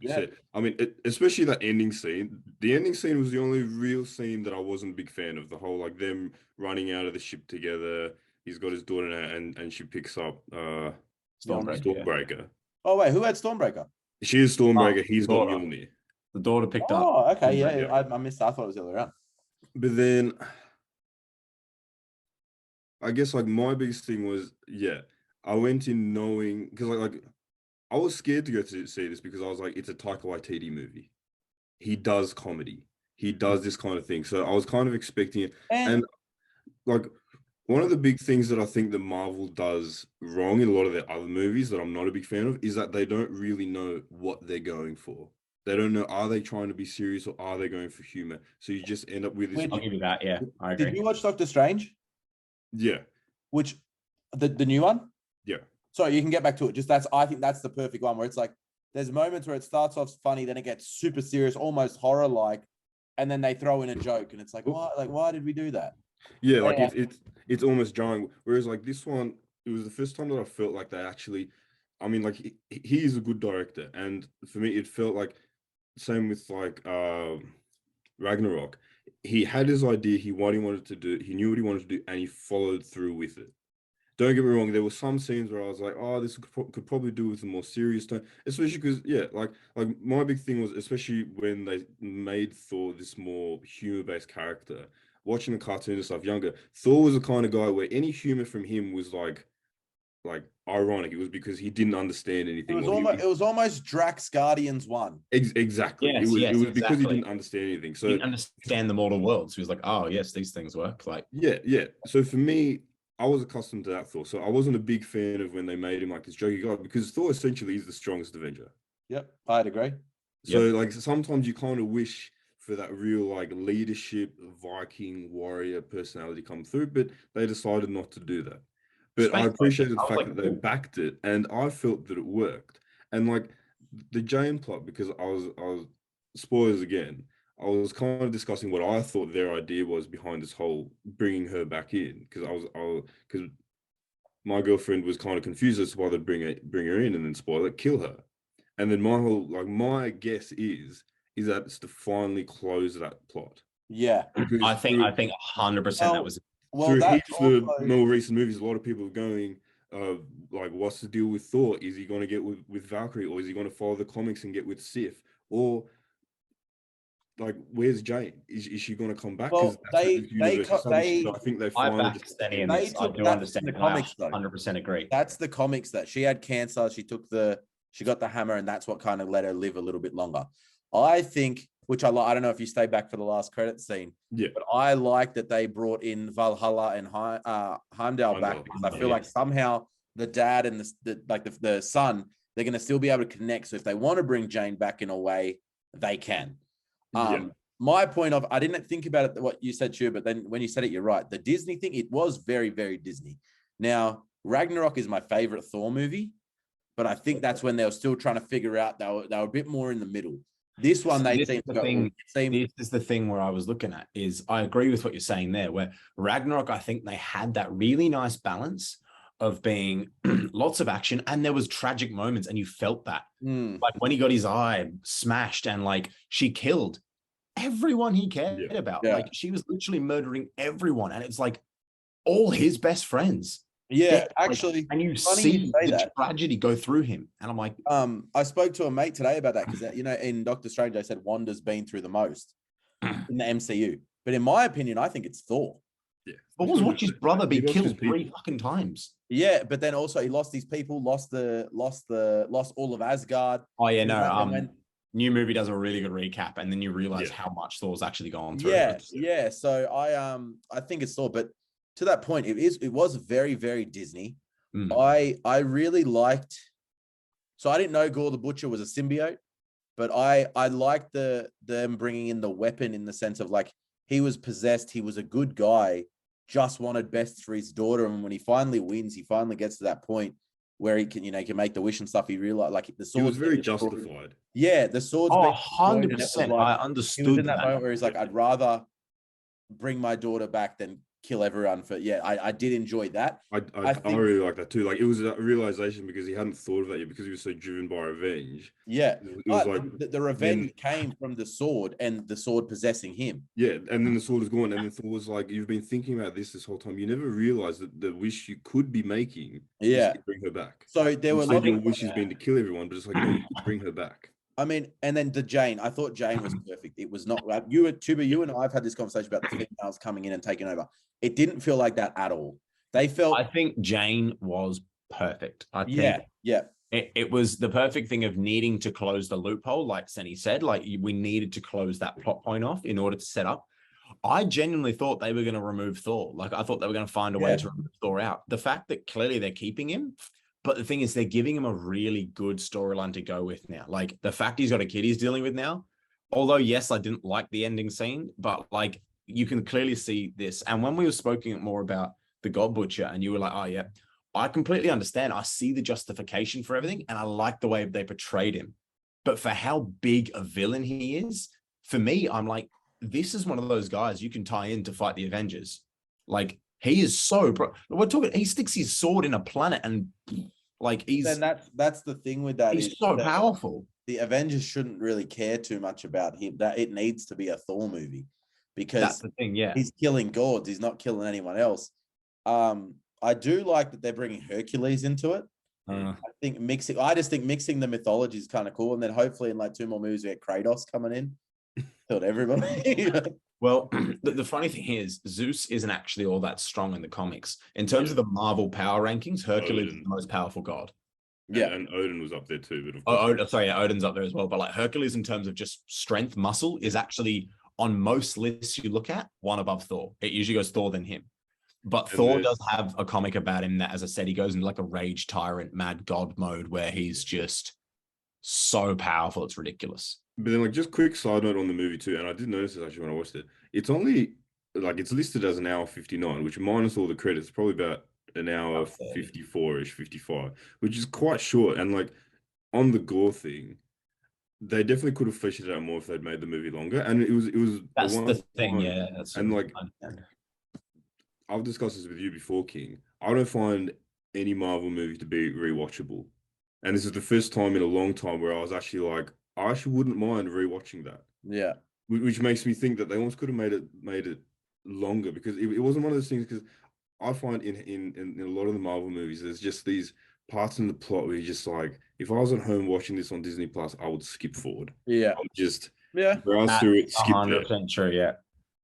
said. I mean, especially that ending scene. The ending scene was the only real scene that I wasn't a big fan of. The whole, like, them running out of the ship together. He's got his daughter now, and she picks up Stormbreaker. Yeah. Oh wait, who had Stormbreaker? She is Stormbreaker. He's got daughter. Mjolnir. The daughter picked up. Oh, okay, yeah. Yeah. I missed. I thought it was the other way around. But then, I guess, like, my biggest thing was, I went in knowing, because like I was scared to go to see this because I was like, it's a Taika Waititi movie. He does comedy. He does this kind of thing. So I was kind of expecting it. And like, one of the big things that I think that Marvel does wrong in a lot of their other movies that I'm not a big fan of is that they don't really know what they're going for. They don't know, are they trying to be serious or are they going for humor? So you just end up with this. I'll give you that. Yeah, I agree. Did you watch Doctor Strange? Yeah. Which, the new one? Yeah. So you can get back to it. I think that's the perfect one where it's like, there's moments where it starts off funny, then it gets super serious, almost horror-like, and then they throw in a joke, and it's like, what? Like, why did we do that? Yeah, like it's almost jarring. Whereas like this one, it was the first time that I felt like they actually, I mean, like he is a good director, and for me, it felt like same with like Ragnarok. He had his idea, what he wanted to do, he knew what he wanted to do, and he followed through with it. Don't get me wrong, there were some scenes where I was like, oh, this could probably do with a more serious tone, especially because, like my big thing was, especially when they made Thor this more humor-based character, watching the cartoon and stuff younger, Thor was the kind of guy where any humor from him was like ironic. It was because he didn't understand anything. It was almost Drax Guardians 1. Exactly. Yes, it was because he exactly. didn't understand anything. So he didn't understand the mortal world. So he was like, oh yes, these things work. Like, yeah. So for me, I was accustomed to that Thor. So I wasn't a big fan of when they made him like this jokey guy, because Thor essentially is the strongest Avenger. Yep, I'd agree. So like sometimes you kind of wish for that real like leadership Viking warrior personality come through, but they decided not to do that. But I appreciated the fact that they backed it, and I felt that it worked. And like the Jane plot, because I was spoilers again. I was kind of discussing what I thought their idea was behind this whole bringing her back in, because because my girlfriend was kind of confused as to why they'd bring her in and then spoil it, kill her. And then my guess is that it's to finally close that plot. Yeah, I think 100% that was. Through heaps of the more recent movies, a lot of people are going, like, what's the deal with Thor? Is he going to get with Valkyrie, or is he going to follow the comics and get with Sif? Or like, where's Jane? Is she going to come back? Well, I think they finally I do understand the comics, 100% agree. That's the comics that she had cancer. She got the hammer, and that's what kind of let her live a little bit longer. I think, which I don't know if you stayed back for the last credit scene, but I like that they brought in Valhalla and Heimdall back, because I feel like somehow the dad and the son, they're going to still be able to connect. So if they want to bring Jane back in a way, they can. My point I didn't think about it, what you said, Stu, but then when you said it, you're right. The Disney thing, it was very, very Disney. Now, Ragnarok is my favorite Thor movie, but I think that's when they were still trying to figure out, they were a bit more in the middle. This one, this is the thing where I was looking at is, I agree with what you're saying there, where Ragnarok, I think they had that really nice balance of being lots of action, and there was tragic moments, and you felt that. Like when he got his eye smashed, and like she killed everyone he cared about. Like she was literally murdering everyone, and it's like all his best friends. Actually, and you see the tragedy go through him, and I'm like, I spoke to a mate today about that, because in Doctor Strange, they said Wanda's been through the most in the MCU, but in my opinion, I think it's Thor. Thor's watched his brother be killed 3 fucking times. Yeah, but then also he lost his people, lost all of Asgard. Oh yeah, no. New movie does a really good recap, and then you realize how much Thor's actually gone through. Yeah. So I think it's Thor, but to that point, it was very, very Disney. I really liked. So I didn't know Gore the Butcher was a symbiote, but I liked them bringing in the weapon, in the sense of like, he was possessed. He was a good guy, just wanted best for his daughter. And when he finally wins, he finally gets to that point where he can, he can make the wish and stuff. He realized, like, the sword. He was very justified. Yeah, the sword's 100%. I understood. He was in that moment where he's like, I'd rather bring my daughter back than kill everyone. For I did enjoy that. I really like that too. Like, it was a realization, because he hadn't thought of that yet, because he was so driven by revenge. It was like the revenge came from the sword, and the sword possessing him. And then the sword is gone, and then Thor was like, you've been thinking about this whole time. You never realized that the wish you could be making is to bring her back. So there were a lot of wishes being to kill everyone, but it's like, no, you can bring her back. I mean, and then the Jane, I thought Jane was perfect. It was not, you and I've had this conversation about the females coming in and taking over. It didn't feel like that at all. I think Jane was perfect. I think it was the perfect thing of needing to close the loophole, like Senny said. Like, we needed to close that plot point off in order to set up. I genuinely thought they were going to remove Thor. Like, I thought they were going to find a way to remove Thor out. The fact that clearly they're keeping him, but the thing is, they're giving him a really good storyline to go with now. Like, the fact he's got a kid he's dealing with now, although, yes, I didn't like the ending scene, but like, you can clearly see this. And when we were speaking more about the God Butcher, and you were like, oh yeah, I completely understand. I see the justification for everything, and I like the way they portrayed him. But for how big a villain he is, for me, I'm like, this is one of those guys you can tie in to fight the Avengers. Like, he is so we're talking, he sticks his sword in a planet, and like, that's the thing with that. He's so powerful. The Avengers shouldn't really care too much about him. That it needs to be a Thor movie, because that's the thing. He's killing gods. He's not killing anyone else. I do like that they're bringing Hercules into it. I just think mixing the mythology is kind of cool, and then hopefully in like 2 more movies we get Kratos coming in, killed everybody. Well, the funny thing is, Zeus isn't actually all that strong in the comics. In terms of the Marvel power rankings, Hercules is the most powerful god. And Odin was up there too. But Odin's up there as well. But like, Hercules, in terms of just strength, muscle, is actually, on most lists you look at, one above Thor. It usually goes Thor, then him. But Thor does have a comic about him that, as I said, he goes into like a rage tyrant, mad god mode, where he's just so powerful, it's ridiculous. But then, like, just quick side note on the movie too, and I did notice this actually when I watched it. It's only like it's listed as an hour 59, which minus all the credits, probably about an hour 54-ish, 55, which is quite short. And like on the gore thing, they definitely could have fleshed it out more if they'd made the movie longer. And it was That's a the one thing, time, yeah. That's and like I've discussed this with you before, King. I don't find any Marvel movie to be rewatchable. And this is the first time in a long time where I was actually like, I actually wouldn't mind rewatching that. Yeah. Which makes me think that they almost could have made it longer, because it wasn't one of those things. Because I find in a lot of the Marvel movies, there's just these parts in the plot where you're just like, if I was at home watching this on Disney Plus, I would skip forward. Yeah. I would just Yeah. browse through it, skip there. 100% true. Yeah,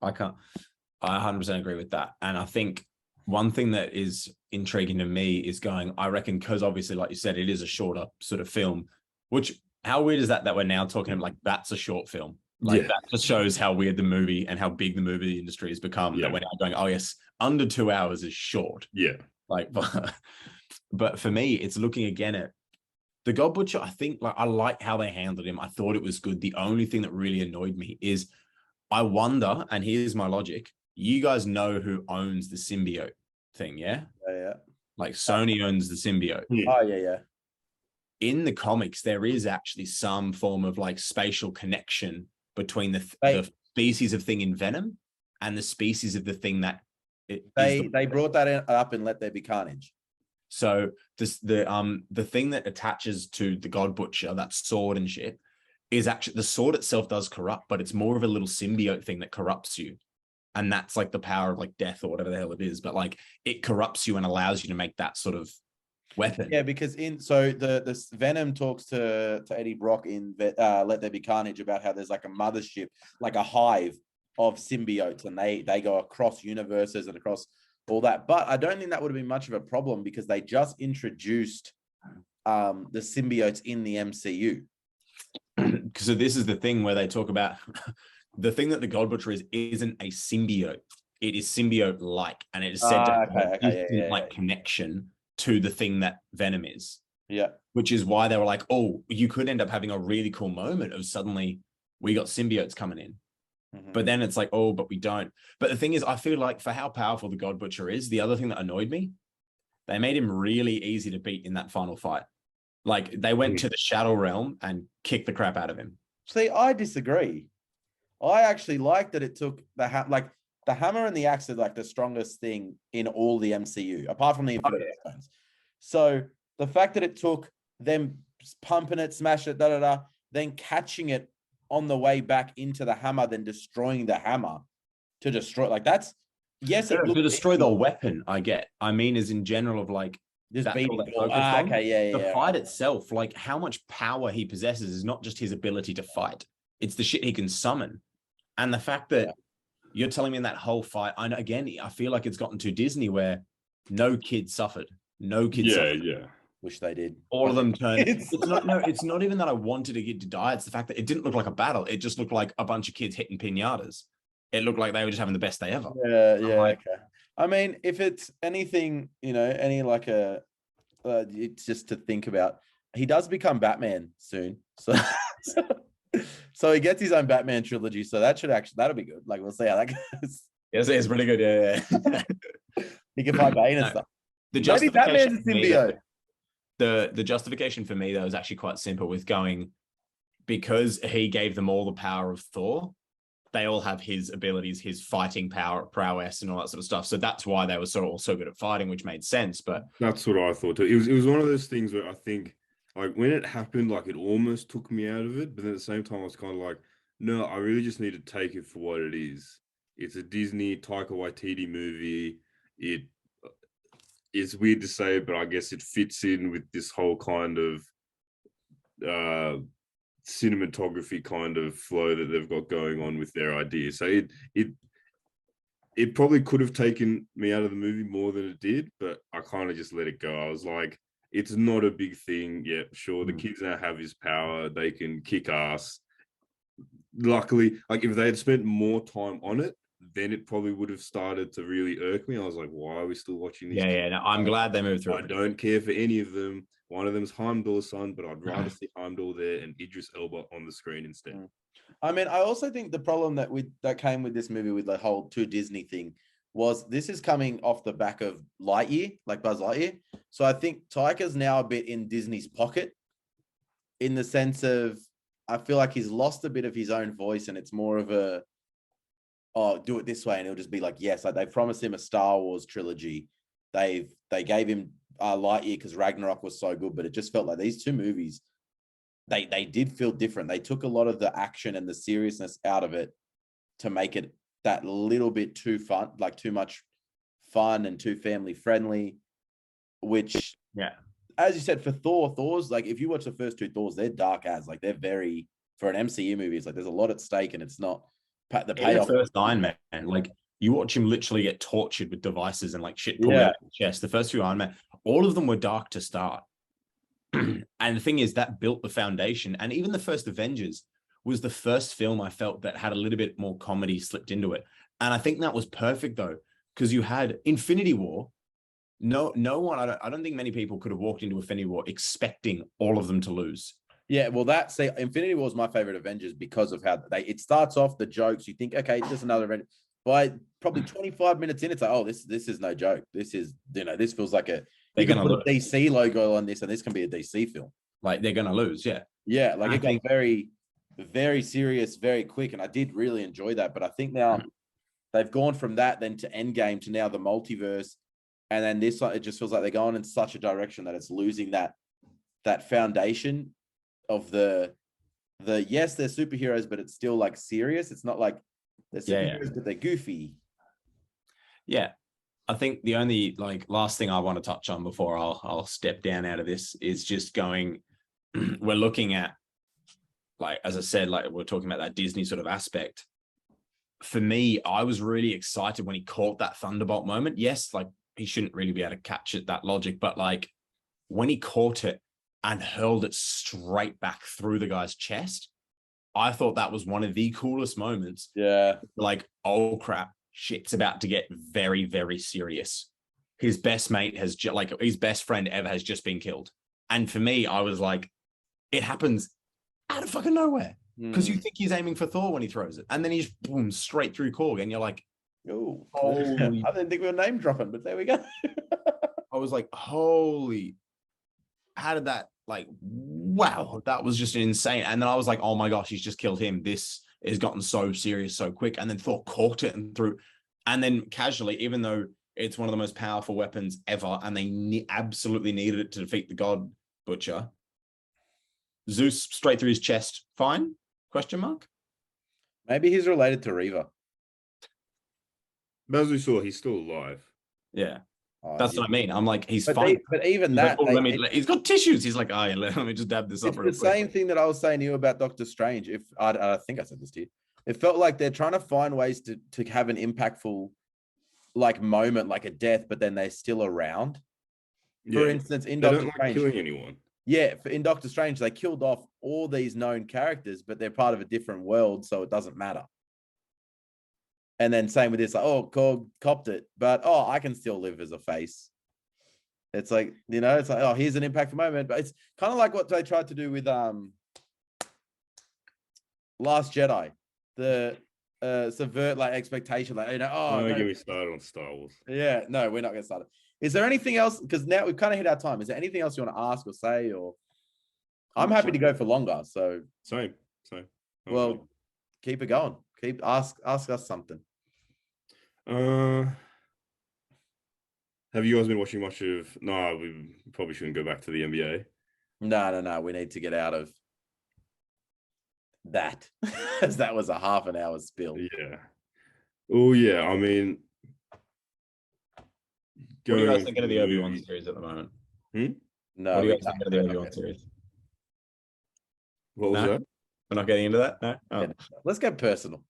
I 100% agree with that. And I think one thing that is intriguing to me is I reckon, because obviously, like you said, it is a shorter sort of film, which how weird is that we're now talking like that's a short film. Like that just shows how weird the movie and how big the movie industry has become, that we're now going, oh yes, under 2 hours is short. Yeah. Like, but for me, it's looking again at the God Butcher. I think like I like how they handled him. I thought it was good. The only thing that really annoyed me is I wonder, and here's my logic. You guys know who owns the symbiote thing, yeah? Yeah. Like Sony owns the symbiote. Oh, yeah. In the comics, there is actually some form of like spatial connection between the species of thing in Venom and the species of the thing that they brought that up in Let There Be Carnage. So the thing that attaches to the God Butcher, that sword and shit, is actually the sword itself does corrupt, but it's more of a little symbiote thing that corrupts you. And that's like the power of like death or whatever the hell it is. But like it corrupts you and allows you to make that sort of weapon. Yeah, because the Venom talks to Eddie Brock in Let There Be Carnage about how there's like a mothership, like a hive of symbiotes, and they go across universes and across all that. But I don't think that would have been much of a problem because they just introduced the symbiotes in the MCU. So this is the thing where they talk about the thing that the God Butcher isn't a symbiote. It is symbiote-like, and it is said to have a connection to the thing that Venom is. Yeah. Which is why they were like, oh, you could end up having a really cool moment of suddenly we got symbiotes coming in. Mm-hmm. But then it's like, oh, but we don't. But the thing is, I feel like for how powerful the God Butcher is, the other thing that annoyed me, they made him really easy to beat in that final fight. Like they went to the Shadow Realm and kicked the crap out of him. See, I disagree. I actually like that it took the hammer and the axe are like the strongest thing in all the MCU, apart from the Infinity Stones. So the fact that it took them pumping it, smash it, then catching it on the way back into the hammer, then destroying the hammer to destroy, like that's, yes, to destroy the weapon, I get. I mean, is in general of like, just beating the fight itself, like how much power he possesses is not just his ability to fight, it's the shit he can summon. And the fact that you're telling me in that whole fight, I feel like it's gotten to Disney where no kid suffered. No kid suffered. Yeah. Wish they did. All of them turned. It's not even that I wanted a kid to die. It's the fact that it didn't look like a battle. It just looked like a bunch of kids hitting pinatas. It looked like they were just having the best day ever. Yeah, okay. I mean, if it's anything, any like it's just to think about. He does become Batman soon, so he gets his own Batman trilogy. So that'll be good. Like we'll see how that goes. Yes, it's pretty good. Yeah. He can fight Bane and stuff. Maybe Batman's a symbiote. The justification for me though is actually quite simple with going, because he gave them all the power of Thor. They all have his abilities, his fighting prowess, and all that sort of stuff. So that's why they were so good at fighting, which made sense. But that's what I thought too. It was one of those things where I think, like when it happened, like it almost took me out of it. But then at the same time, I was kind of like, no, I really just need to take it for what it is. It's a Disney Taika Waititi movie. It's weird to say, but I guess it fits in with this whole kind of cinematography kind of flow that they've got going on with their idea. So it probably could have taken me out of the movie more than it did, but I kind of just let it go. I was like, it's not a big thing. Yeah, sure, the kids now have his power. They can kick ass. Luckily, like if they had spent more time on it, then it probably would have started to really irk me. I was like, why are we still watching these? Yeah. No, I'm glad they moved through. I don't care for any of them. One of them's Heimdall's son, but I'd rather see Heimdall there and Idris Elba on the screen instead. I mean, I also think the problem that came with this movie with the whole too Disney thing was this is coming off the back of Lightyear, like Buzz Lightyear. So I think Taika's now a bit in Disney's pocket in the sense of I feel like he's lost a bit of his own voice and it's more of a, oh, do it this way. And it'll just be like, yes, like they promised him a Star Wars trilogy. They gave him Lightyear because Ragnarok was so good, but it just felt like these two movies, they did feel different. They took a lot of the action and the seriousness out of it to make it that little bit too fun, like too much fun and too family friendly, which, yeah, as you said, for Thor's like, if you watch the first two Thors, they're dark as, like they're very, for an MCU movie, it's like there's a lot at stake and it's not the payoff. The first Iron Man, like you watch him literally get tortured with devices and like shit pulled out of his chest. The first few Iron Man, all of them were dark to start. And the thing is that built the foundation. And even the first Avengers was the first film I felt that had a little bit more comedy slipped into it. And I think that was perfect though, because you had Infinity War. No one, I don't think many people could have walked into Infinity War expecting all of them to lose. Yeah, well, Infinity War is my favorite Avengers because of how it starts off the jokes. You think, okay, just another Avenger. By probably 25 minutes in, it's like, oh, this is no joke. This is, this feels like you can put a DC logo on this, and this can be a DC film. Like they're gonna lose, yeah. Yeah, like it got very, very serious, very quick, and I did really enjoy that. But I think now they've gone from that then to Endgame to now the multiverse, and then this, it just feels like they're going in such a direction that it's losing that foundation of the yes, they're superheroes, but it's still like serious. It's not like they're superheroes, but they're goofy. Yeah. I think the only like last thing I want to touch on before I'll step down out of this is just going, we're looking at, like, as I said, like we're talking about that Disney sort of aspect. For me, I was really excited when he caught that Thunderbolt moment. Yes, like he shouldn't really be able to catch it, that logic, but like when he caught it and hurled it straight back through the guy's chest, I thought that was one of the coolest moments. Yeah. Like, oh crap, shit's about to get very, very serious. His best mate has his best friend ever has just been killed. And for me, I was like, it happens out of fucking nowhere. Because you think he's aiming for Thor when he throws it. And then he's boom, straight through Korg. And you're like, oh, I didn't think we were name dropping, but there we go. I was like, holy, how did that, like, wow, that was just insane. And then I was like, oh my gosh, he's just killed him. This has gotten so serious so quick. And then Thor caught it and threw, and then casually, even though it's one of the most powerful weapons ever, and they absolutely needed it to defeat the God Butcher, Zeus straight through his chest, fine? Question mark? Maybe he's related to Reva. As we saw, he's still alive. Yeah. That's what I mean. I'm like, he's fine. But even that, like, he's got tissues. He's like, oh, yeah, let me just dab this up. It's the same thing that I was saying to you about Doctor Strange. If I think I said this to you, it felt like they're trying to find ways to have an impactful, like, moment, like a death, but then they're still around. For instance, in Doctor Strange, killing anyone. Yeah, in Doctor Strange, they killed off all these known characters, but they're part of a different world, so it doesn't matter. And then same with this, like, oh, Korg copped it, but I can still live as a face. It's like, it's like, oh, here's an impactful moment, but it's kind of like what they tried to do with Last Jedi, the subvert like expectation, like, don't get me started on Star Wars. Yeah, no, we're not going to start it. Is there anything else? Because now we've kind of hit our time. Is there anything else you want to ask or say? Or I'm happy to go for longer. So same. Well, keep it going. Ask us something. Have you guys been watching much of? No, we probably shouldn't go back to the NBA. No. We need to get out of that, as that was a half an hour spill. Yeah. Oh yeah. I mean. What do you guys think of the Obi-Wan series at the moment? No. What do you guys think of the Obi-Wan series? What was that? We're not getting into that? No? Oh. Yeah. Let's get personal.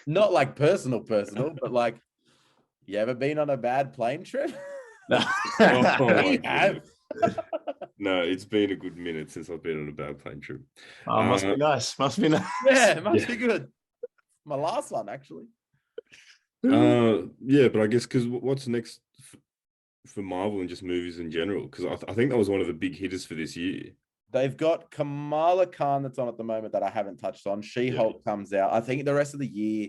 Not like personal, but like, you ever been on a bad plane trip? No. No, it's been a good minute since I've been on a bad plane trip. Must be nice. Yeah, it must be good. My last one, actually. Yeah, but I guess because what's next for Marvel and just movies in general? Because I think that was one of the big hitters for this year. They've got Kamala Khan that's on at the moment that I haven't touched on. She-Hulk comes out. I think the rest of the year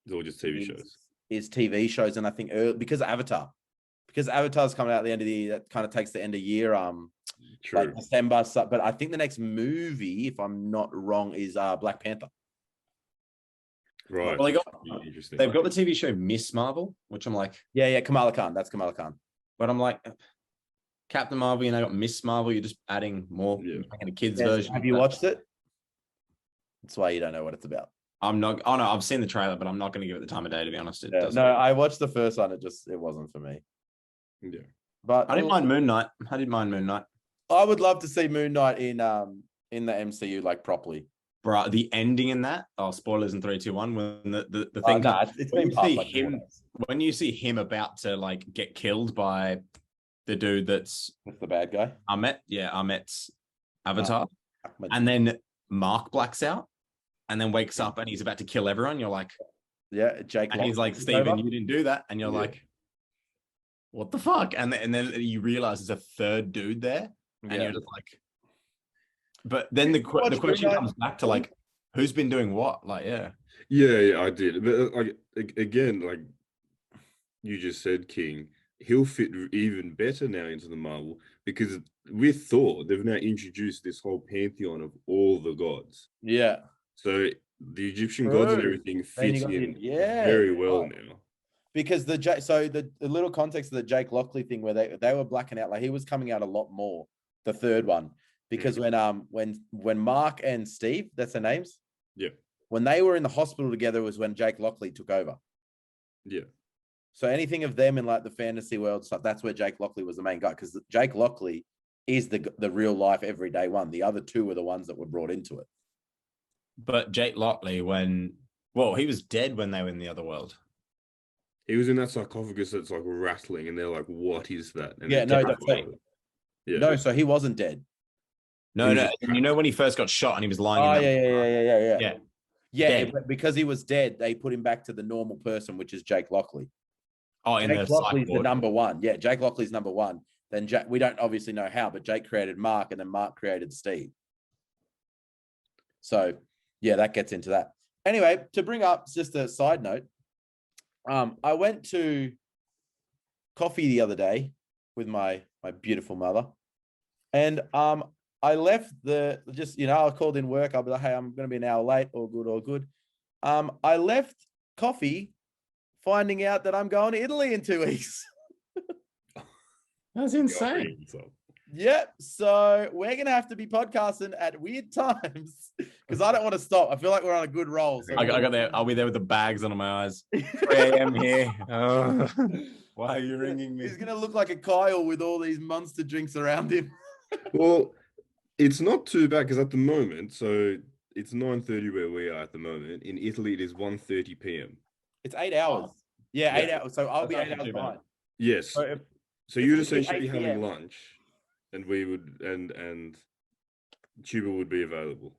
it's all just TV shows. Is TV shows, and I think because Avatar's coming out at the end of the year, that kind of takes the end of year. True. Like December. But I think the next movie, if I'm not wrong, is Black Panther. Right. Well, interesting. They've got the TV show Miss Marvel, which I'm like, yeah, Kamala Khan. That's Kamala Khan. But I'm like, Captain Marvel, you know, got Miss Marvel. You're just adding more, making a kids version. Have you watched it? That's why you don't know what it's about. I'm not. Oh no, I've seen the trailer, but I'm not going to give it the time of day. To be honest, no, I watched the first one. It wasn't for me. Yeah, but I didn't mind Moon Knight. I would love to see Moon Knight in the MCU like properly. Bro, the ending in that. Oh, spoilers in 3, 2, 1. When the thing. It's been past like when you see him about to like get killed by the dude that's the bad guy. Ahmet's Avatar, and then Mark blacks out. And then wakes up and he's about to kill everyone. You're like, yeah, Jake. And he's like, Steven, you didn't do that. And you're like, what the fuck? And then you realize there's a third dude there. And you're just like, but then the question comes back to like, who's been doing what? Like, yeah, I did. But like again, like you just said, King, he'll fit even better now into the Marvel because with Thor, they've now introduced this whole pantheon of all the gods. Yeah. So the Egyptian gods and everything fits in very well now. Because the little context of the Jake Lockley thing where they were blacking out, like he was coming out a lot more, the third one. Because when Mark and Steve, that's their names. Yeah. When they were in the hospital together was when Jake Lockley took over. Yeah. So anything of them in like the fantasy world stuff, that's where Jake Lockley was the main guy. Because Jake Lockley is the real life everyday one. The other two were the ones that were brought into it. But Jake Lockley, he was dead when they were in the other world. He was in that sarcophagus that's like rattling, and they're like, "What is that?" And no, so he wasn't dead. No. You know when he first got shot and he was lying. Yeah. Because he was dead, they put him back to the normal person, which is Jake Lockley. Oh, Jake Lockley's the number one. Yeah, Jake Lockley's number one. Then we don't obviously know how, but Jake created Mark, and then Mark created Steve. So. Yeah, that gets into that. Anyway, to bring up just a side note, I went to coffee the other day with my beautiful mother, and I left I called in work. I'll be like, hey, I'm going to be an hour late. All good. I left coffee, finding out that I'm going to Italy in 2 weeks. That's insane. Yep. So we're going to have to be podcasting at weird times because I don't want to stop. I feel like we're on a good roll. So I got there. I'll be there with the bags under my eyes. 3 a.m. here. Oh, why are you ringing me? He's going to look like a Kyle with all these monster drinks around him. Well, it's not too bad because at the moment, so it's 9:30 where we are at the moment. In Italy, it is 1:30 p.m. It's 8 hours. Yeah, 8 hours. So I'll be 8 hours behind. Yes. So you'd essentially be having lunch. And we would, and Tuba would be available.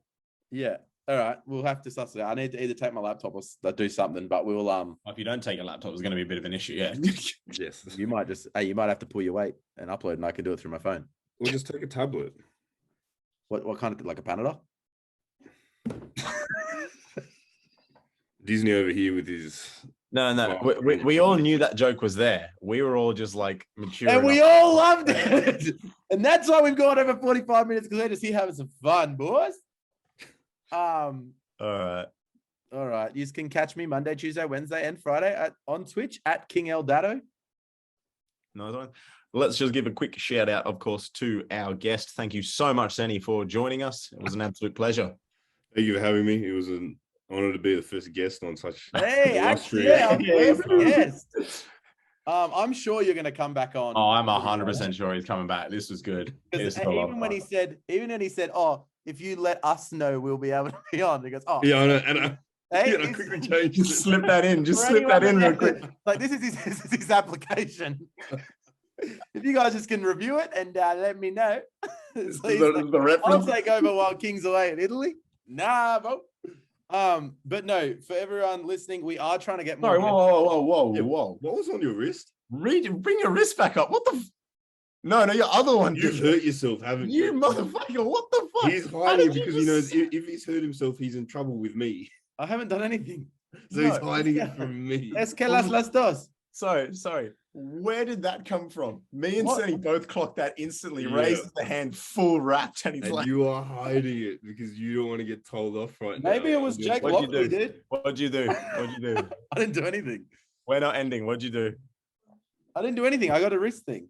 Yeah. All right. We'll have to suss it out. I need to either take my laptop or do something, but we'll If you don't take your laptop, it's going to be a bit of an issue. Yeah. Yes. You might have to pull your weight and upload, and I can do it through my phone. Or just take a tablet. What kind of, like a Panadol? Disney over here with his. No. We all knew that joke was there. We were all just like mature. And we all loved it. And that's why we've gone over 45 minutes, because we're just here having some fun, boys. All right. You can catch me Monday, Tuesday, Wednesday, and Friday on Twitch at King El Dado. No, let's just give a quick shout out, of course, to our guest. Thank you so much, Senny, for joining us. It was an absolute pleasure. Thank you for having me. It was an honor to be the first guest on such. Hey, actually, yeah, yes. I'm sure you're going to come back on. Oh, I'm 100% sure he's coming back. This was good. Even when he said, "Oh, if you let us know, we'll be able to be on," he goes, "Oh, yeah, I quickly changed. Just slip that in. Just slip that in real quick. Like this is his application. If you guys just can review it and let me know. The reference. I'll take over while King's away in Italy. Nah, bro. But no, for everyone listening, we are trying to get more. Sorry, whoa. What was on your wrist? Bring your wrist back up. What the? No, your other one. You've hurt yourself, haven't you? You motherfucker! What the fuck? He's hiding it because he knows if he's hurt himself, he's in trouble with me. I haven't done anything. So he's hiding it from me. Es que las dos. Sorry. Where did that come from? Me and What? Sonny both clocked that instantly. Yeah. Raises the hand full wrapped, and he's And like, you are hiding it because you don't want to get told off right now. Maybe it was Jake What'd you Lockley, do? dude. "What'd you do? What'd you do?" I didn't do anything. We're not ending. What'd you do? I didn't do anything. I got a wrist thing.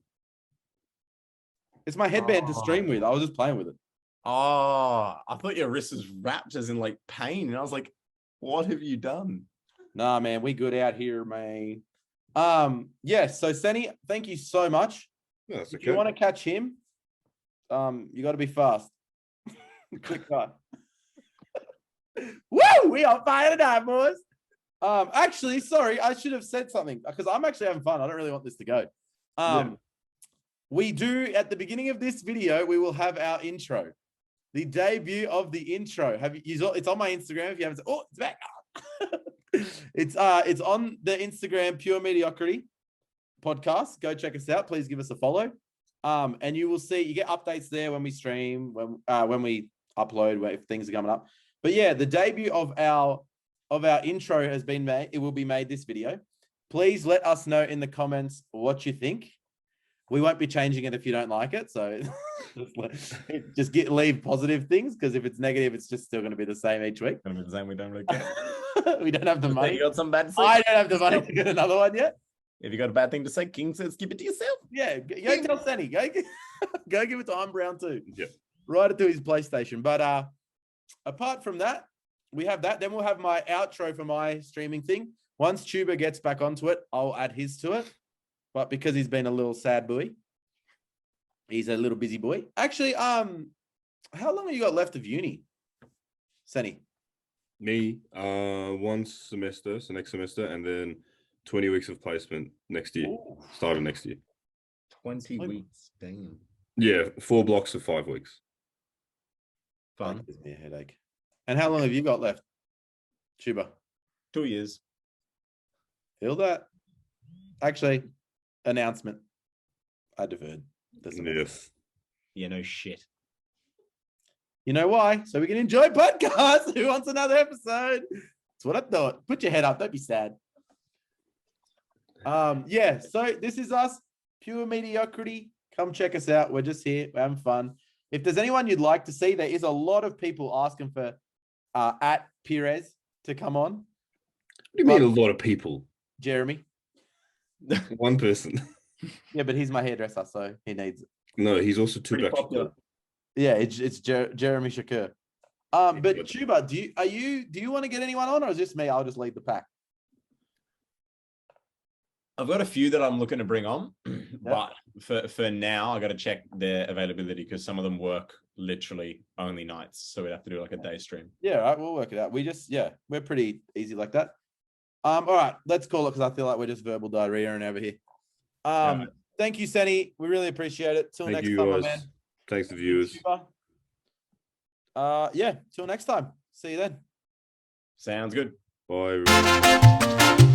It's my headband to stream with. I was just playing with it. Oh, I thought your wrist was wrapped as in like pain, and I was like, "What have you done?" Nah, man, we good out here, man. Yes. So Senny, thank you so much. No, that's If okay. you want to catch him, you got to be fast. Quick cut. Woo! We are fire tonight, boys. Actually, sorry, I should have said something because I'm actually having fun. I don't really want this to go. We do at the beginning of this video, we will have our intro, the debut of the intro. It's on my Instagram. If you haven't, it's back. It's on the Instagram Pure Mediocrity podcast. Go check us out. Please give us a follow. And you will see you get updates there when we stream, when we upload, if things are coming up. But yeah, the debut of our intro has been made. It will be made this video. Please let us know in the comments what you think. We won't be changing it if you don't like it. So just leave positive things, because if it's negative, it's just still going to be the same each week. Gonna be the same. We don't really care. We don't have the money. You got some bad to say? I don't have the money to get another one yet. If you got a bad thing to say, King says, keep it to yourself. Yeah, go tell Senny. Go give it to I'm Brown too. Yeah. Write it to his PlayStation. But apart from that, we have that. Then we'll have my outro for my streaming thing. Once Tuber gets back onto it, I'll add his to it. But because he's been a little sad boy, he's a little busy boy. Actually, how long have you got left of uni, Senny? Me, 1 semester, so next semester, and then 20 weeks of placement next year. Ooh. Start of next year. 20 weeks. Damn. Yeah, 4 blocks of 5 weeks. Fun. That gives me a headache. And how long have you got left, Tuber? 2 years. Feel that? Actually, announcement. I deferred. Doesn't matter. Yes. Yeah, no shit. You know why? So we can enjoy podcasts. Who wants another episode? That's what I thought. Put your head up. Don't be sad. Yeah. So this is us, Pure Mediocrity. Come check us out. We're just here. We're having fun. If there's anyone you'd like to see, there is a lot of people asking for at Perez to come on. What do you mean a lot of people? Jeremy. One person. Yeah, but he's my hairdresser, so he needs it. No, he's also too Pretty back. popular. Yeah, it's Jeremy Shakur. But Tuba, do you want to get anyone on, or is this me? I'll just lead the pack. I've got a few that I'm looking to bring on, but for now, I got to check their availability because some of them work literally only nights, so we'd have to do like a day stream. Yeah, all right, we'll work it out. We're pretty easy like that. All right, let's call it because I feel like we're just verbal diarrhea and over here. Thank you, Senny. We really appreciate it. Till next time, my man. Thanks to viewers. Yeah, till next time. See you then. Sounds good. Bye, everyone.